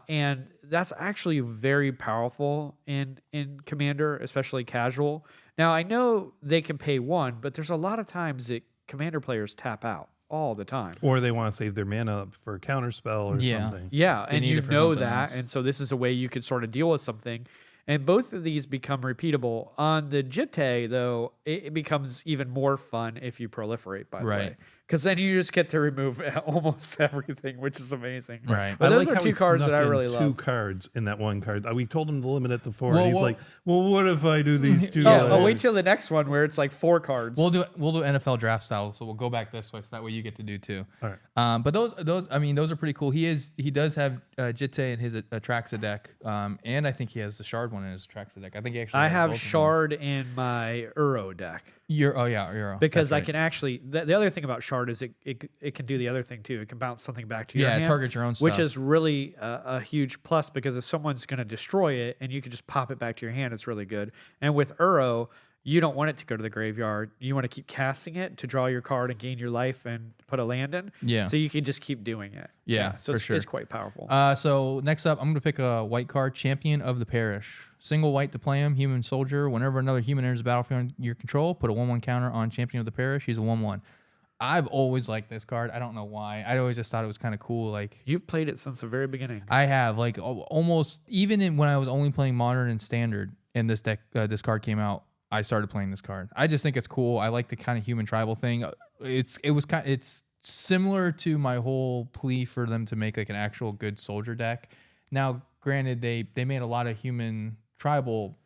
And that's actually very powerful in Commander, especially casual. Now, I know they can pay 1, but there's a lot of times that Commander players tap out all the time. Or they want to save their mana up for a counter spell or Yeah. something. Yeah, and need you it for know something that. else. And so this is a way you could sort of deal with something. And both of these become repeatable. On the Jitte, though, it becomes even more fun if you proliferate, by the way. Right. Because then you just get to remove almost everything, which is amazing. Right. But I those like are how 2 he cards that snuck I in really 2 love. cards in that one card. We told him to limit it to 4. Well, and he's well- like, well, what if I do these 2? Oh, wait till the next one where it's like 4 cards. We'll do NFL draft style, so we'll go back this way, so that way you get to do 2. All right. But those are pretty cool. He does have Jitte in his Atraxa deck, and I think he has the Shard one in his Atraxa deck. I think he actually. I has have both of them. Shard in my Uro deck. Euro Because That's I right. can actually, the other thing about Shard card is it can do the other thing too. It can bounce something back to your hand. target your own which stuff. is really a huge plus, because if someone's going to destroy it and you can just pop it back to your hand, it's really good. And with Uro, you don't want it to go to the graveyard. You want to keep casting it to draw your card and gain your life and put a land in. Yeah. So you can just keep doing it. Yeah, So for it's, sure. it's quite powerful. So next up, I'm going to pick a white card, Champion of the Parish. Single white to play him, human soldier. Whenever another human enters the battlefield under your control, put a 1/1 counter on Champion of the Parish. He's a 1/1. I've always liked this card. I don't know why. I always just thought it was kind of cool. Like, You've played it since the very beginning. I have, like, almost even when I was only playing Modern and Standard, and this deck, this card came out, I started playing this card. I just think it's cool. I like the kind of human tribal thing. It's similar to my whole plea for them to make like an actual good soldier deck. Now, granted, they made a lot of human tribal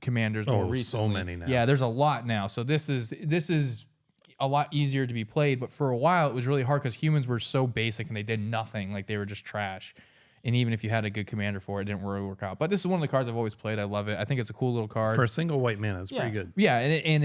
commanders more recently. So many now. Yeah, there's a lot now. So this is a lot easier to be played, but for a while it was really hard because humans were so basic and they did nothing. Like, they were just trash. And even if you had a good commander for it, it didn't really work out. But this is one of the cards I've always played. I love it. I think it's a cool little card. For a single white mana, it's pretty good. Yeah, and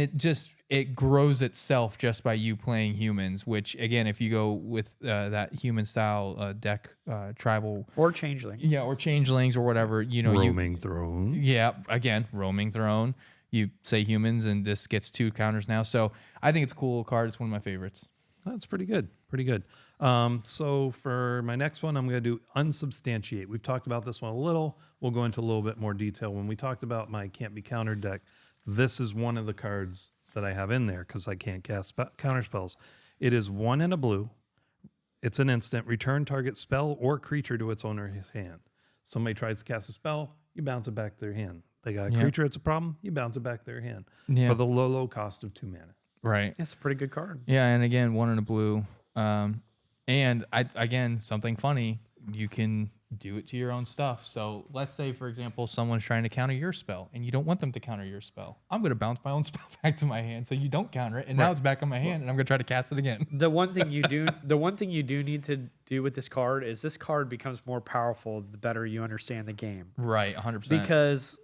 it grows itself just by you playing humans, which, again, if you go with that human style deck, tribal. Or changeling. Yeah, or changelings or whatever. Roaming Throne. Yeah, again, Roaming Throne. You say humans, and this gets 2 counters now. So I think it's a cool little card. It's one of my favorites. That's pretty good. Pretty good. So for my next one, I'm going to do Unsubstantiate. We've talked about this one a little. We'll go into a little bit more detail. When we talked about my Can't Be Countered deck, this is one of the cards that I have in there because I can't cast counter spells. It is 1 and a blue. It's an instant. Return target spell or creature to its owner's hand. Somebody tries to cast a spell, you bounce it back to their hand. They got a creature, it's a problem, you bounce it back to their hand. For the low cost of 2 mana. Right. It's a pretty good card. Yeah, and again, 1 and a blue. And something funny, you can do it to your own stuff. So let's say, for example, someone's trying to counter your spell and you don't want them to counter your spell. I'm going to bounce my own spell back to my hand so you don't counter it. And now it's back on my hand and I'm going to try to cast it again. The one thing you do need to do with this card is this card becomes more powerful the better you understand the game. Right, 100%. Because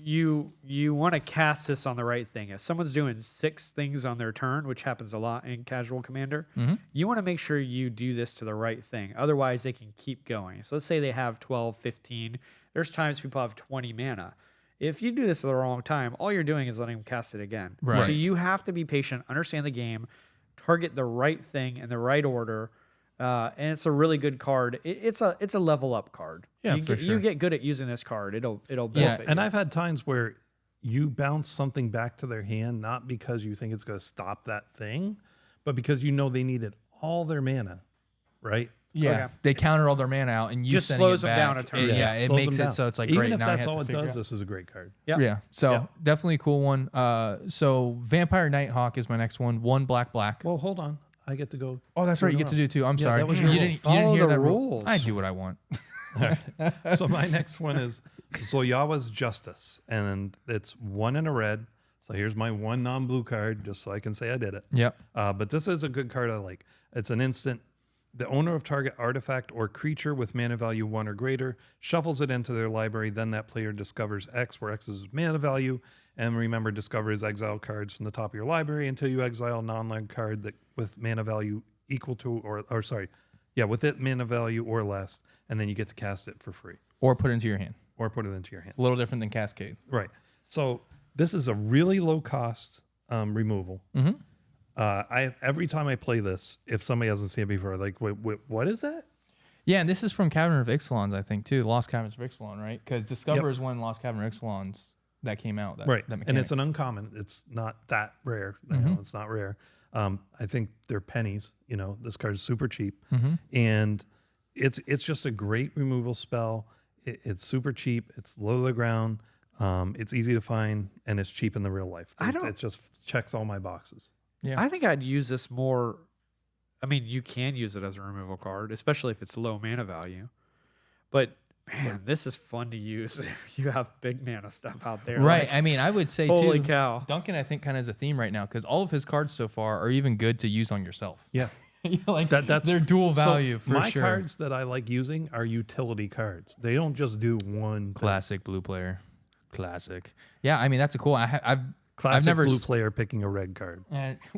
you want to cast this on the right thing. If someone's doing 6 things on their turn, which happens a lot in casual commander, you want to make sure you do this to the right thing. Otherwise, they can keep going. So let's say they have 12, 15. There's times people have 20 mana. If you do this at the wrong time, all you're doing is letting them cast it again. Right. So you have to be patient, understand the game, target the right thing in the right order. And it's a really good card. It's a level up card. Yeah, you get good at using this card. It'll benefit. Yeah, and you. I've had times where you bounce something back to their hand, not because you think it's going to stop that thing, but because you know they needed all their mana, right? Yeah, Okay. they counter all their mana out, and you Just sending slows it them back. down a turn. It slows makes them it down. so it's like, even great, if now I that's have all to it figure does, out. this is a great card. Yep. Yeah, so Yep. definitely a cool one. So Vampire Nighthawk is my next one. 1 black. Well, hold on. I get to go. Oh, that's right. You get to do 2. I'm sorry. that was you your didn't, rule. you Follow didn't hear the that rule. rules. I do what I want. So my next one is Zoyawa's Justice, and it's 1 and a red. So here's my 1 non-blue card, just so I can say I did it. Yep. But this is a good card I like. It's an instant. The owner of target artifact or creature with mana value 1 or greater shuffles it into their library. Then that player discovers X, where X is mana value. And remember, discover his exile cards from the top of your library until you exile a non-land card that with mana value equal to with it mana value or less, and then you get to cast it for free Or put it into your hand. or put it into your hand. A little different than Cascade. Right. So this is a really low cost removal. Mm-hmm. Every time I play this, if somebody hasn't seen it before, like, wait, what is that? Yeah, and this is from Cavern of Ixalan's, I think, too. Lost Caverns of Ixalan, right? Because Discover is when Lost Cavern of Ixalan's that came out. Right. That And it's an uncommon. It's not that rare. You know, it's not rare. I think they're pennies. You know, this card is super cheap. And it's just a great removal spell. It's super cheap. It's low to the ground. It's easy to find, and it's cheap in the real life. It just checks all my boxes. Yeah. I think I'd use this more. I mean, you can use it as a removal card, especially if it's low mana value. But man, this is fun to use if you have big mana stuff out there. Right. Like, I mean, I would say, holy too, cow. Duncan, I think, kind of has a theme right now because all of his cards so far are even good to use on yourself. Yeah. Like, That's they're dual value for my sure. cards that I like using are utility cards. They don't just do one thing. Classic blue player. Classic. Yeah, I mean, that's a cool. Classic never blue s- player picking a red card.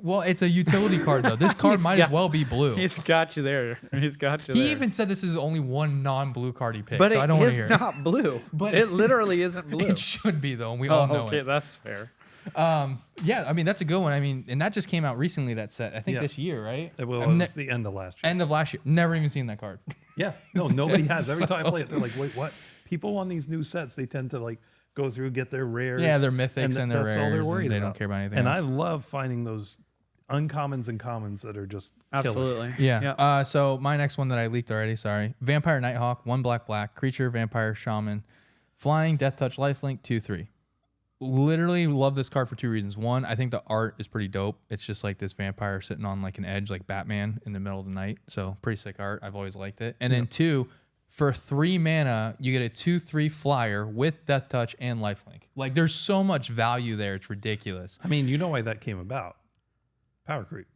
Well, it's a utility card though. This card might as well be blue. He's got you there. He's got you He there. even said this is only one non-blue card he picked. But so I it don't want to is hear it. not blue. But it literally isn't blue. It should be though, and we all know okay, it. that's fair. Yeah, I mean that's a good one. I mean, and that just came out recently. That set, I think Yeah. this year, right? It was I've the end of last year. end of last year. Never even seen that card. Yeah, no, nobody has. Every time I play it, they're like, "Wait, what?" People on these new sets, they tend to like go through, get their rares. Yeah, their mythics and their that's all they're rares, worried and they about. don't care about anything And else. I love finding those uncommons and commons that are just killer. Absolutely. Yeah. So my next one that I leaked already. Sorry. Vampire Nighthawk, 1 black, creature, vampire, shaman, flying, death touch, lifelink, 2/3. Literally love this card for 2 reasons. One, I think the art is pretty dope. It's just like this vampire sitting on like an edge, like Batman in the middle of the night. So pretty sick art. I've always liked it. And then 2, for 3 mana, you get a 2/3 flyer with death touch and lifelink. Like there's so much value there. It's ridiculous. I mean, you know why that came about? Power creep.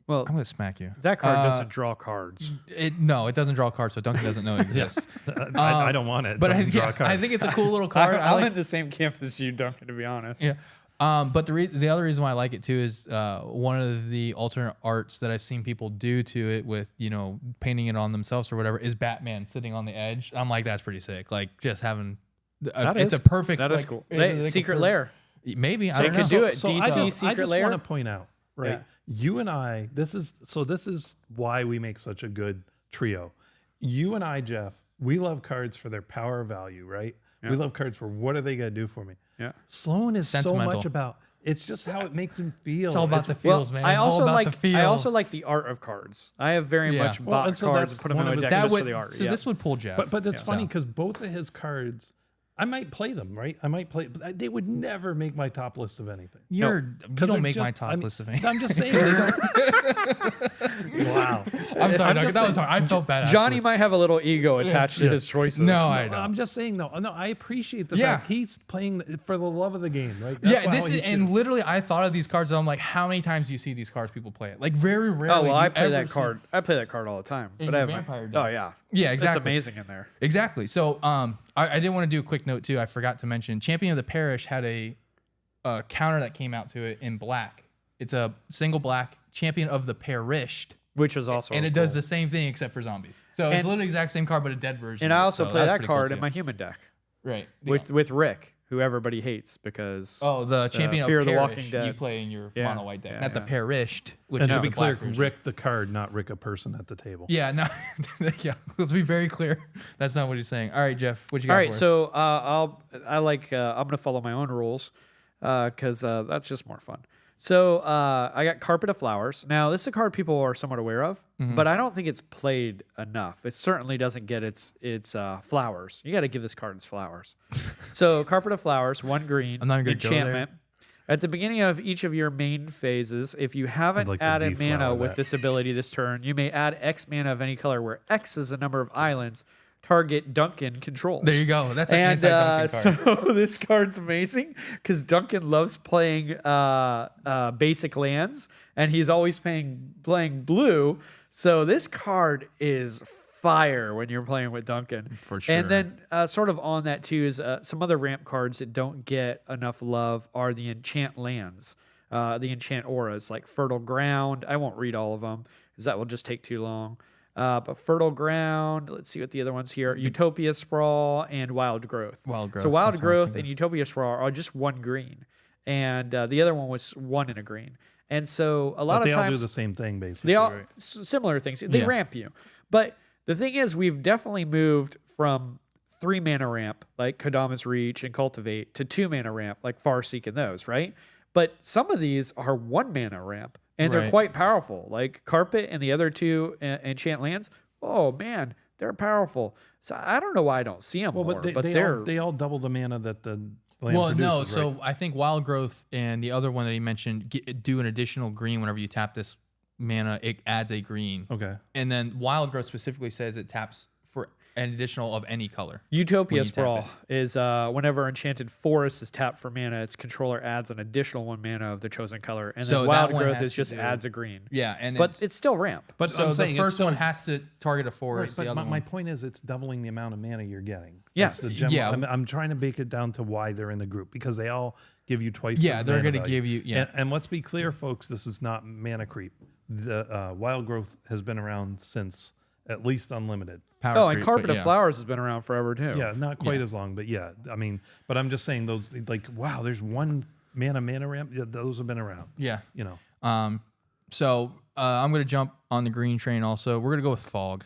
Well, I'm gonna smack you. that card doesn't draw cards. No, it doesn't draw cards, so Duncan doesn't know it exists. I don't want it. But Doesn't draw I cards. think it's a cool little card. I I'm like in the same camp as you, Duncan, to be honest. Yeah. But the other reason why I like it too is one of the alternate arts that I've seen people do to it with, painting it on themselves or whatever is Batman sitting on the edge. I'm like, that's pretty sick. Like just having, it's a perfect. That is like, cool. it's like a Secret per- lair. Maybe I So don't you know. could do it. So DC I Secret just Lair? want to point out, right? Yeah. You and I, this is why we make such a good trio. You and I, Jeff, we love cards for their power value, right? Yeah. We love cards for what are they going to do for me. Yeah. Sloan is so Sentimental. much about, it's just how it makes him feel. It's all about the feels, man. I All also about like the feels. I also like the art of cards. I have very Yeah. much Well, bought and so cards that's and put them in one my of deck his- just would, for the art. so yeah. this would pull Jeff. But it's Yeah. funny So. because both of his cards, I might play them, right? I might play, but they would never make my top list of anything. You Because don't they're make my just- top I mean, list of anything. I'm just saying. They don't. Wow. I'm sorry, I'm Duncan. just That was saying- hard. I felt bad. Johnny actually. might have a little ego attached to his choices. No, I don't. I'm just saying though. No, I appreciate the Yeah. fact he's playing for the love of the game, right? That's Yeah, how this he is, and feels. literally, I thought of these cards. And I'm like, how many times do you see these cards people play it? Like very rarely. Oh well, do I you play ever that see- card. I play that card all the time. In But I your have vampire Oh deck. yeah. Yeah, exactly. It's amazing in there. Exactly. So, I did want to do a quick note too. I forgot to mention, Champion of the Parish had a counter that came out to it in black. It's a single black Champion of the Perished, Which is also and it cool. does the same thing except for zombies. So it's And- literally the exact same card, but a dead version. And of I it. also So play that's that pretty cool, card in too. my human deck right with Rick, who everybody hates because the Champion Fear of of the Parish Walking Dead. you play in your Yeah. mono white deck, Yeah, not the yeah. Perished, which And is to be the clear, black version. Rick the card, not Rick a person at the table. Yeah, no, yeah. Let's be very clear. That's not what he's saying. All right, Jeff, what you got? All right, for us? so I'm gonna follow my own rules because that's just more fun. So I got Carpet of Flowers. Now this is a card people are somewhat aware of, but I don't think it's played enough. It certainly doesn't get its flowers. You got to give this card its flowers. So Carpet of Flowers, 1 green, I'm not gonna go there. enchantment. At the beginning of each of your main phases, if you haven't like to added mana deflower with that. this ability this turn, you may add X mana of any color, where X is the number of islands target Duncan controls. There you go. That's an And anti-Duncan card. so this card's amazing because Duncan loves playing basic lands, and he's always playing blue. So this card is fire when you're playing with Duncan. For sure. And then sort of on that too is some other ramp cards that don't get enough love are the enchant lands, the enchant auras like Fertile Ground. I won't read all of them because that will just take too long. But Fertile Ground, let's see what the other ones here. Utopia Sprawl and Wild Growth. Wild Growth, So Wild that's what I was Growth thinking. and Utopia Sprawl are just 1 green. And the other one was 1 and a green. And so a lot But they of all do times the same thing, basically. they all right? similar things. They Yeah. ramp you. But the thing is, we've definitely moved from 3 mana ramp like Kodama's Reach and Cultivate to 2 mana ramp like Farseek and those, right? But some of these are 1 mana ramp and they're Right. quite powerful. Like Carpet and the other 2 enchant lands. Oh man, they're powerful. So I don't know why I don't see them Well, more. but they all double the mana that the land Well, no. produces, So right? I think Wild Growth and the other one that he mentioned do an additional green whenever you tap this mana. It adds a green. Okay. And then Wild Growth specifically says it taps for an additional of any color. Utopia when you tap Sprawl is whenever Enchanted Forest is tapped for mana, its controller adds an additional 1 mana of the chosen color, and So then that Wild one Growth has is to just do- adds a green. Yeah, and But it's still ramp. But so I'm the saying it's first still, one has to target a right, forest. but the other my one, point is it's doubling the amount of mana you're getting. Yes. That's the general, Yeah. I'm trying to break it down to why they're in the group, because they all give you twice. Yeah, the they're mana gonna value. give you- yeah. And let's be clear, folks, this is not mana creep. The Wild Growth has been around since at least Unlimited. power Oh, and creep, Carpet but of yeah. Flowers has been around forever too. Yeah, not quite Yeah. as long, but yeah, I mean, but I'm just saying those, like, wow, there's one mana ramp. Yeah, those have been around. Yeah. You know, So I'm going to jump on the green train also. We're going to go with Fog.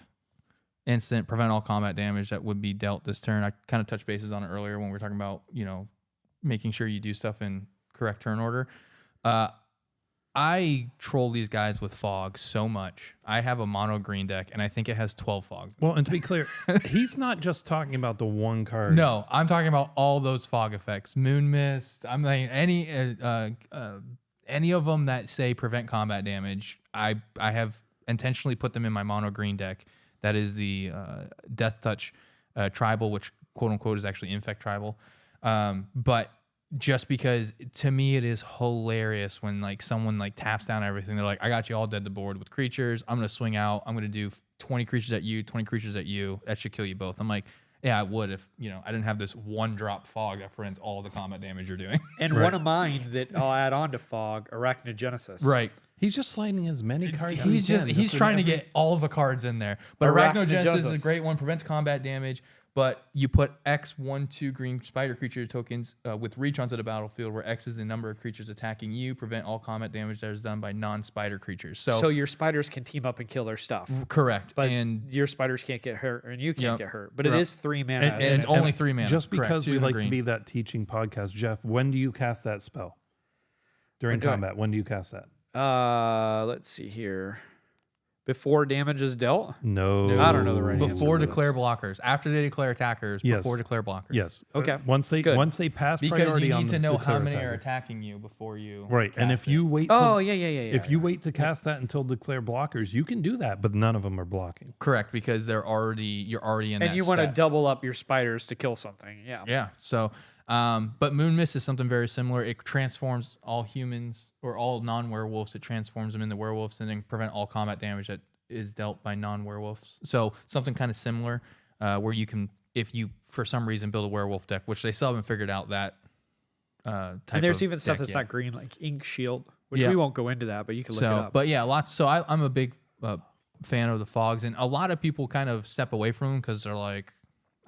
Instant, prevent all combat damage that would be dealt this turn. I kind of touched bases on it earlier when we were talking about, making sure you do stuff in correct turn order. I troll these guys with Fog so much. I have a mono green deck, and I think it has 12 Fogs. well, and to be clear, he's not just talking about the one card. No, I'm talking about all those Fog effects. Moon Mist. I'm like any of them that say prevent combat damage. I have intentionally put them in my mono green deck. That is the Death Touch tribal, which quote unquote is actually Infect tribal. But just because to me it is hilarious when like someone like taps down everything. They're like, I got you all dead to board with creatures. I'm gonna swing out. I'm gonna do 20 creatures at you, 20 creatures at you. That should kill you both. I'm like, yeah, I would if I didn't have this one drop Fog that prevents all the combat damage you're doing. And one of mine that I'll add on to Fog, Arachnogenesis. Right. He's just sliding as many cards. as He's he just can. he's in trying to every- get all of the cards in there. But Arachnogenesis is a Arachnogenesis. great one, prevents combat damage. But you put X 1/2 green spider creature tokens with reach onto the battlefield, where X is the number of creatures attacking you. Prevent all combat damage that is done by non-spider creatures. So your spiders can team up and kill their stuff. Correct. But and your spiders can't get hurt, and you can't Yep. get hurt. But it Yep. is 3 mana. And it's only 3 mana. Just Correct. because Two we and a like to green. be that teaching podcast, Jeff, when do you cast that spell? During When do I- combat, when do you cast that? Let's see here. Before damage is dealt? No. I don't know the right answer before for this. declare blockers, after they declare attackers, Yes. before declare blockers. Yes. Okay. Once they Good. pass Because priority you on need to the know how declare many are attacker. attacking you before you. Right. And cast if you it. wait Oh, till, yeah. if you wait to cast that until declare blockers, you can do that, but none of them are blocking. Correct, because you're already in And that you want to step. double up your spiders to kill something. Yeah. Yeah. So, but Moon Mist is something very similar. It transforms all humans or all non-werewolves. It transforms them into werewolves and then prevent all combat damage that is dealt by non-werewolves. So something kind of similar, where you can, if you for some reason build a werewolf deck, which they still haven't figured out that type. And there's of even stuff deck that's yet. not green, like Ink Shield, which Yeah. we won't go into that, but you can look it So, up. but yeah, lots. So I'm a big fan of the Fogs, and a lot of people kind of step away from them because they're like,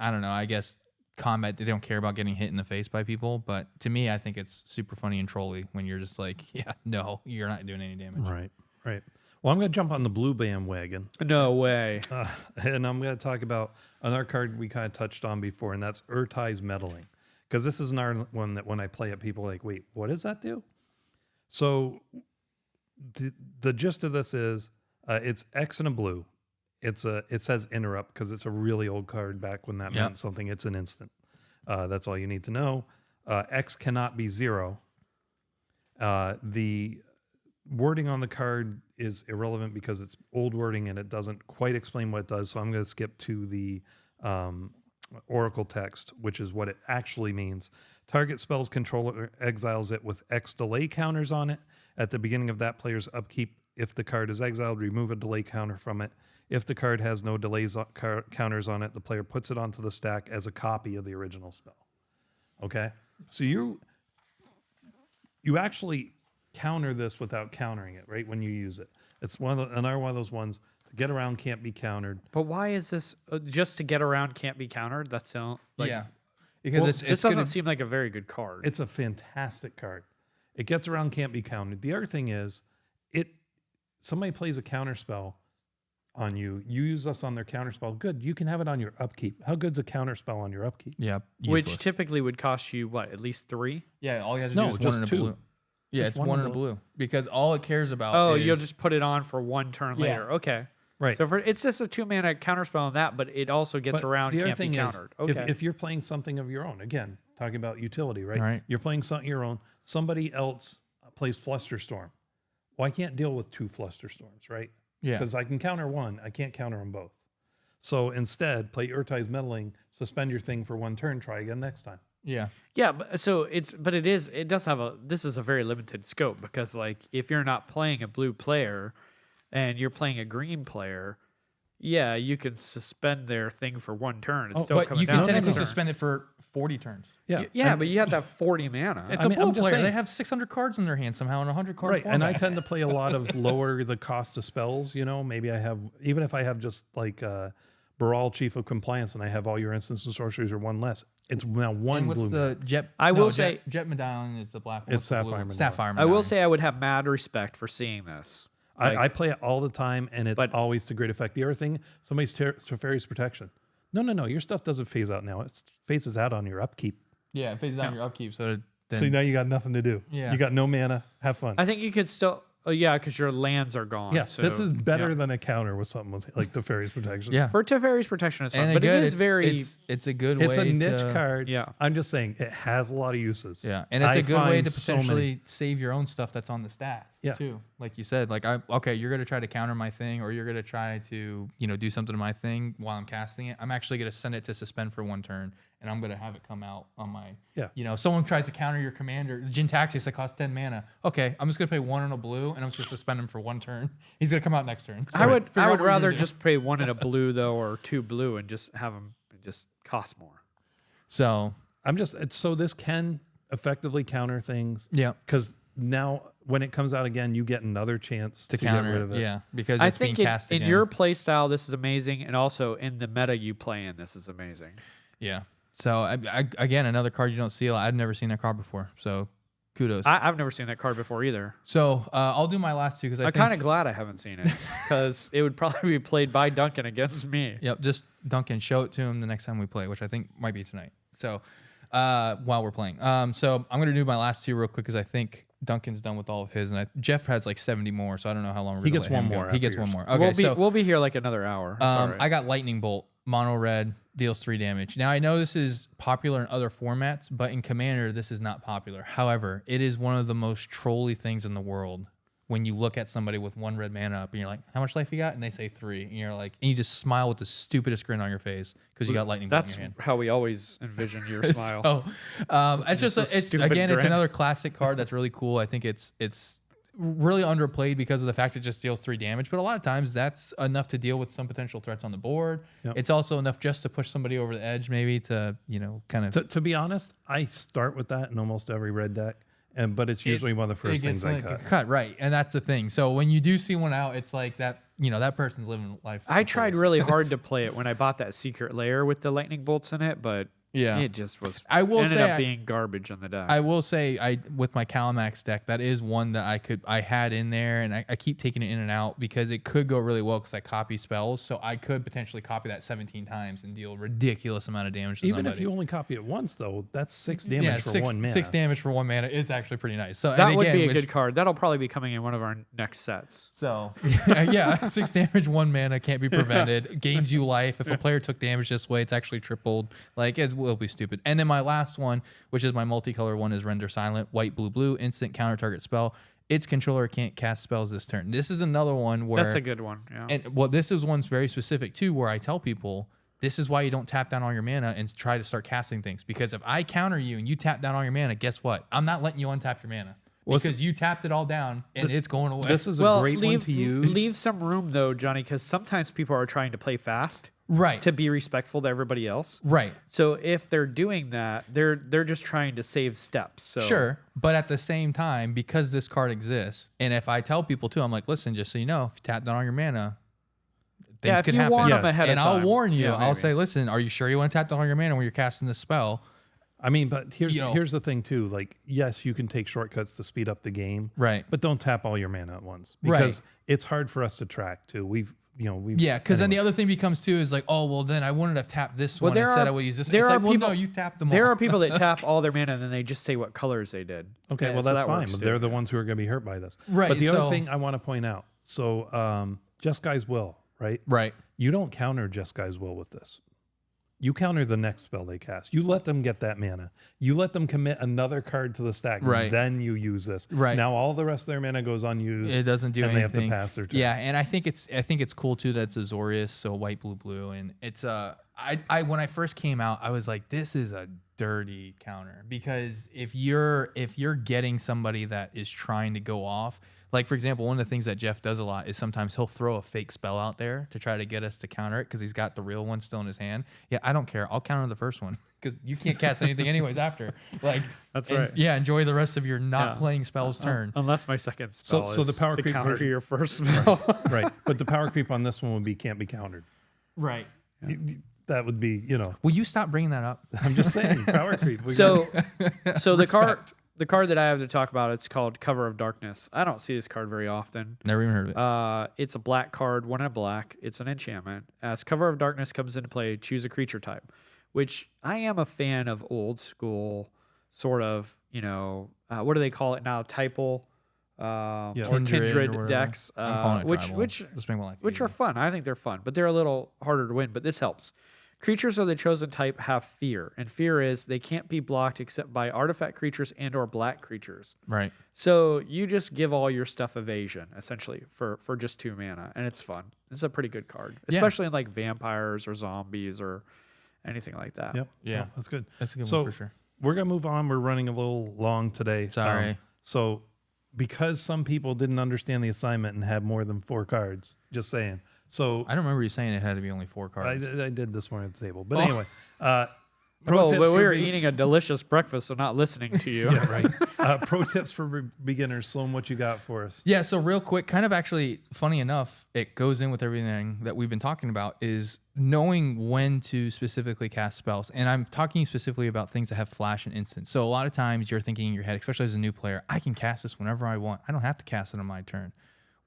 I don't know. I guess combat, they don't care about getting hit in the face by people. But to me, I think it's super funny and trolly when you're just like, yeah, no, you're not doing any damage. Right. Well, I'm going to jump on the blue bandwagon, No way. and I'm going to talk about another card we kind of touched on before, and that's Urtai's Meddling. Because this is another one that when I play it, people are like, wait, what does that do? So the gist of this is it's X and a blue. It says interrupt because it's a really old card back when that meant something. It's an instant. That's all you need to know. X cannot be 0. The wording on the card is irrelevant because it's old wording and it doesn't quite explain what it does. So I'm going to skip to the Oracle text, which is what it actually means. Target spell's controller exiles it with X delay counters on it. At the beginning of that player's upkeep, if the card is exiled, remove a delay counter from it. If the card has no delays counters on it, the player puts it onto the stack as a copy of the original spell. Okay? So you actually counter this without countering it, right? When you use it. It's another one of those ones, to get around can't be countered. But why is this just to get around can't be countered? That sound like Yeah, because Well, it's this gonna, doesn't seem like a very good card. It's a fantastic card. It gets around can't be countered. The other thing is, somebody plays a counter spell on you. You use us on their counter spell. Good. You can have it on your upkeep. How good's a counter spell on your upkeep? yeah, which useless. typically would cost you what, at least 3? Yeah, all you have to No, do is just one in a 2. blue. Yeah, Just it's one in a blue because all it cares about. Oh, is, you'll just put it on for 1 turn Yeah. later. Okay. Right. So it's just a 2-mana counterspell on that, but it also gets But around the other can't be thing is, countered. Okay. if you're playing something of your own, again, talking about utility, right? Right. You're playing something of your own. Somebody else plays Flusterstorm. Well, I can't deal with 2 Flusterstorms, right? Yeah. Because I can counter one. I can't counter them both. So instead, play Urtai's Meddling, suspend your thing for 1 turn, try again next time. Yeah. Yeah, it does have this is a very limited scope because like if you're not playing a blue player and you're playing a green player, yeah, you can suspend their thing for 1 turn. It's still But coming you down. can technically next turn. suspend it for 40 turns. Yeah. Yeah, but you have to have 40 mana. It's I a mean, blue I'm just player. saying. They have 600 cards in their hand somehow in a 100 card Right. And I format. tend to play a lot of lower the cost of spells. Maybe I have, even if I have just like Baral, Chief of Compliance, and I have all your instants and sorceries or 1 less, it's now 1 And what's blue. the Jet? I will say- Jet Medallion is the black one. It's What's the blue Sapphire one? Medallion. Sapphire I Medallion. will say I would have mad respect for seeing this. I play it all the time, and it's But- always to great effect. The other thing, somebody's Teferi's Protection. No. Your stuff doesn't phase out now. It phases out on your upkeep. Yeah, it phases out your upkeep. So then, So now you got nothing to do. Yeah. You got no mana. Have fun. I think you could still, because your lands are gone. Yeah, so, this is better yeah. than a counter with something with like Teferi's Protection. yeah. For Teferi's Protection, it's fun, And but again, it is it's a good It's way a niche to, card. Yeah. I'm just saying it has a lot of uses. Yeah, and it's I a good way find to so many- potentially save your own stuff that's on the stack. Yeah. Too, like you said, like you're gonna try to counter my thing, or you're gonna try to do something to my thing while I'm casting it. I'm actually gonna send it to suspend for 1 turn, and I'm gonna have it come out on my. Yeah. Someone tries to counter your commander, Jintaxis that costs 10 mana. Okay, I'm just gonna pay 1 on a blue, and I'm just gonna suspend him for 1 turn. He's gonna come out next turn. I would Figure out what you're rather gonna do. just pay 1 in a blue though, or 2 blue, and just have them just cost more. So So this can effectively counter things. yeah, Because now when it comes out again, you get another chance to get counter rid of it. yeah, because I it's being think cast in again. your play style, this is amazing, and also in the meta you play in, this is amazing. Yeah. So again, another card you don't see a lot. I've never seen that card before. So kudos. I've never seen that card before either. So I'll do my last 2 because I'm kind of glad I haven't seen it because it would probably be played by Duncan against me. Yep. Just Duncan, show it to him the next time we play, which I think might be tonight. So while we're playing, so I'm gonna do my last 2 real quick because I think Duncan's done with all of his, and Jeff has like 70 more. So I don't know how long we're He gonna gets let him one go. more He after gets one yours. more. Okay. We'll be here like another hour. It's all right. I got Lightning Bolt, mono red, deals 3 damage. Now I know this is popular in other formats, but in Commander this is not popular. However, it is one of the most trolly things in the world. When you look at somebody with 1 red mana up and you're like, how much life you got? And they say 3. And you're like, and you just smile with the stupidest grin on your face because you got Lightning Bolt in That's your hand. how we always envision your smile. So, it's just, a it's stupid again, it's grin. another classic card that's really cool. I think it's really underplayed because of the fact it just deals 3 damage. But a lot of times that's enough to deal with some potential threats on the board. Yep. It's also enough just to push somebody over the edge, maybe to, kind of. To be honest, I start with that in almost every red deck, but it's usually one of the first things I cut. Right. And that's the thing. So when you do see one out, it's like that, that person's living life. I tried really hard to play it when I bought that secret layer with the lightning bolts in it, but Yeah. it just was. I will ended say up being garbage on the deck. I will say with my Calamax deck, that is one that I had in there, and I keep taking it in and out because it could go really well because I copy spells, so I could potentially copy that 17 times and deal a ridiculous amount of damage to Even somebody. if you only copy it once, though, that's 6 damage for 1 mana. 6 damage for 1 mana is actually pretty nice. So that and would again, be a which- good card. That'll probably be coming in one of our next sets. So yeah, 6 damage, 1 mana can't be prevented. Gains you life. If a player took damage this way, it's actually tripled. Like it will be stupid. And then my last one, which is my multicolor one, is Render Silent, white, blue, blue, instant counter target spell. Its controller can't cast spells this turn. This is another one where That's a good one. Yeah. and well, this is one's very specific too, where I tell people this is why you don't tap down all your mana and try to start casting things. Because if I counter you and you tap down all your mana, guess what? I'm not letting you untap your mana. Because you tapped it all down and it's going away. This is a great one to use. Leave some room though, Johnny, because sometimes people are trying to play fast, right. to be respectful to everybody else. Right. So if they're doing that, they're just trying to save steps. So Sure. But at the same time, because this card exists, and if I tell people too, I'm like, listen, just so you know, if you tap down all your mana, things if could you happen. warn them ahead of And I'll time. warn you. Yeah, I'll maybe. say, listen, are you sure you want to tap down all your mana when you're casting this spell? I mean, but here's You know. here's the thing too. Like, yes, you can take shortcuts to speed up the game, Right. but don't tap all your mana at once Right. because it's hard for us to track too. We've Yeah, because then the other thing becomes too is like, oh well, then I wouldn't have tapped this one there instead. are- I would use this. there It's are like, well, people- no, you tapped them There all. are people that tap all their mana and then they just say what colors they did. Okay, Yeah, well so that's that fine. works But too. they're the ones who are going to be hurt by this. Right, But the so- other thing I want to point out, so Just Guy's Will, right? Right. You don't counter Just Guy's Will with this. you counter the next spell they cast. You let them get that mana. You let them commit another card to the stack. Right. Then you use this. Right. Now all the rest of their mana goes unused. It doesn't do and anything. they have to pass their turn. Yeah, and I think it's cool too that it's Azorius, so white, blue, blue, and it's I when I first came out, I was like, this is a dirty counter, because if you're getting somebody that is trying to go off, like for example, one of the things that Jeff does a lot is sometimes he'll throw a fake spell out there to try to get us to counter it because he's got the real one still in his hand. Yeah, I don't care. I'll counter the first one because you can't cast anything anyways after. Like That's right. Yeah, enjoy the rest of your not playing spells turn. Unless my second spell So is the power to creep counter version- your first spell. Right. But the power creep on this one would be can't be countered. Right. That would be, Will you stop bringing that up? I'm just saying, power creep. So the card that I have to talk about, it's called Cover of Darkness. I don't see this card very often. Never even heard of it. It's a black card, 1 and a black. It's an enchantment. As Cover of Darkness comes into play, choose a creature type, which I am a fan of old school sort of, what do they call it now? Typal or Kindred or Kindred decks, I'm calling it tribal. which Just make my life which easy. are fun. I think they're fun, but they're a little harder to win, but this helps. Creatures of the chosen type have fear, and fear is they can't be blocked except by artifact creatures and or black creatures. Right. So you just give all your stuff evasion, essentially, for just 2 mana, and it's fun. It's a pretty good card, especially in like vampires or zombies or anything like that. Yep. Yeah. No, that's good. That's a good So one for sure. we're going to move on. We're running a little long today. Sorry. So because some people didn't understand the assignment and had more than 4 cards, just saying. So I don't remember you saying it had to be only 4 cards. I did this morning at the table. But anyway, But tips we for were be- eating a delicious breakfast, so not listening to you. Yeah, right. Pro tips for beginners. Sloan, what you got for us? Yeah, so real quick, kind of actually funny enough, it goes in with everything that we've been talking about, is knowing when to specifically cast spells. And I'm talking specifically about things that have flash and instant. So a lot of times you're thinking in your head, especially as a new player, I can cast this whenever I want. I don't have to cast it on my turn.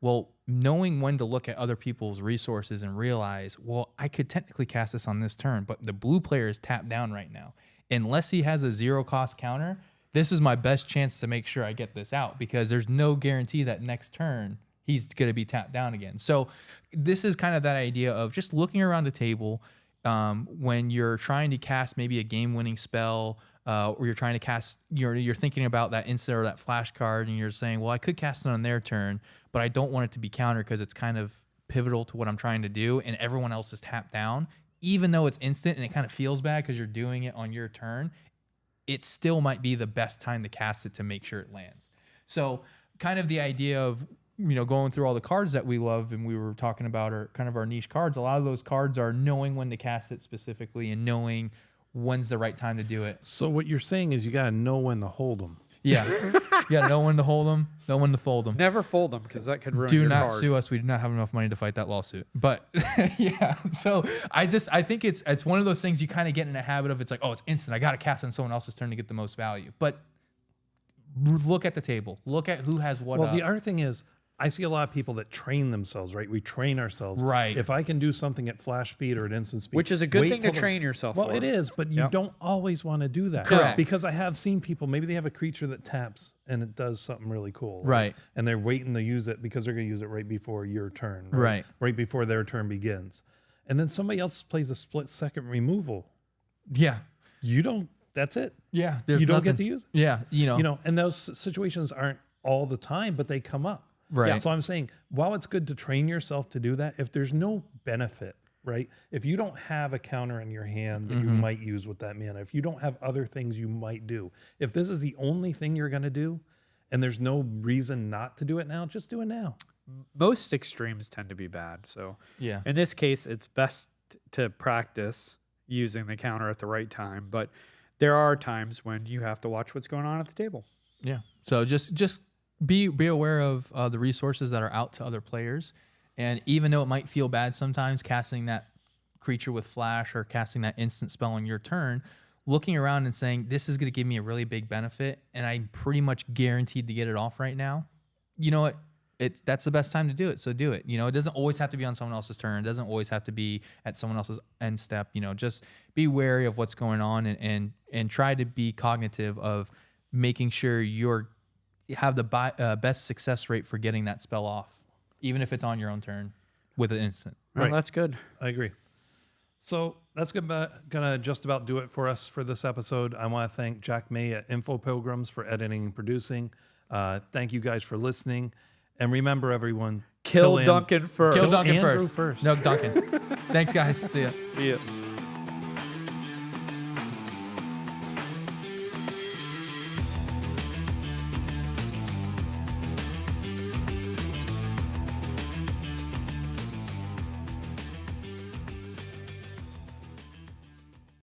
Well, knowing when to look at other people's resources and realize, well, I could technically cast this on this turn, but the blue player is tapped down right now. Unless he has a 0-cost counter, this is my best chance to make sure I get this out, because there's no guarantee that next turn he's going to be tapped down again. So this is kind of that idea of just looking around the table when you're trying to cast maybe a game-winning spell, or you're trying to cast, you're thinking about that instant or that flash card, and you're saying, well, I could cast it on their turn, but I don't want it to be countered because it's kind of pivotal to what I'm trying to do, and everyone else is tapped down. Even though it's instant and it kind of feels bad because you're doing it on your turn, it still might be the best time to cast it to make sure it lands. So kind of the idea of, going through all the cards that we love and we were talking about are kind of our niche cards. A lot of those cards are knowing when to cast it specifically and knowing when's the right time to do it. So what you're saying is you got to know when to hold them. Yeah. You got to know when to hold them, know when to fold them. Never fold them, because that could ruin Do your not card. sue us. We do not have enough money to fight that lawsuit. But yeah, so I think it's one of those things you kind of get in a habit of. It's like, oh, it's instant. I got to cast on someone else's turn to get the most value. But look at the table. Look at who has what. Well, up. the other thing is, I see a lot of people that train themselves, right? We train ourselves. Right. If I can do something at flash speed or at instant speed. Which is a good wait thing to till the- train yourself Well, for. it is, but you Yep. don't always want to do that. Correct. Because I have seen people, maybe they have a creature that taps and it does something really cool. Right. And they're waiting to use it because they're going to use it right before your turn. Right. Right before their turn begins. And then somebody else plays a split second removal. Yeah. You don't, that's it. Yeah. There's You don't nothing. get to use it. Yeah. And those situations aren't all the time, but they come up. Right. Yeah, so I'm saying, while it's good to train yourself to do that, if there's no benefit, right? If you don't have a counter in your hand that you might use with that mana, if you don't have other things you might do, if this is the only thing you're going to do and there's no reason not to do it now, just do it now. Most extremes tend to be bad. So Yeah. in this case, it's best to practice using the counter at the right time. But there are times when you have to watch what's going on at the table. Yeah. So just be aware of the resources that are out to other players, and even though it might feel bad sometimes, casting that creature with flash or casting that instant spell on your turn, looking around and saying, this is going to give me a really big benefit, and I'm pretty much guaranteed to get it off right now. You know what? That's the best time to do it. So do it. It doesn't always have to be on someone else's turn. It doesn't always have to be at someone else's end step. Just be wary of what's going on and try to be cognitive of making sure you have the best success rate for getting that spell off, even if it's on your own turn with an instant. Well, Right. that's good. I agree. So that's gonna just about do it for us for this episode. I want to thank Jack May at Info Pilgrims for editing and producing. Thank you guys for listening. And remember, everyone, Kill Duncan first. Kill Duncan Andrew first. No, Duncan. Thanks, guys. See ya. See ya.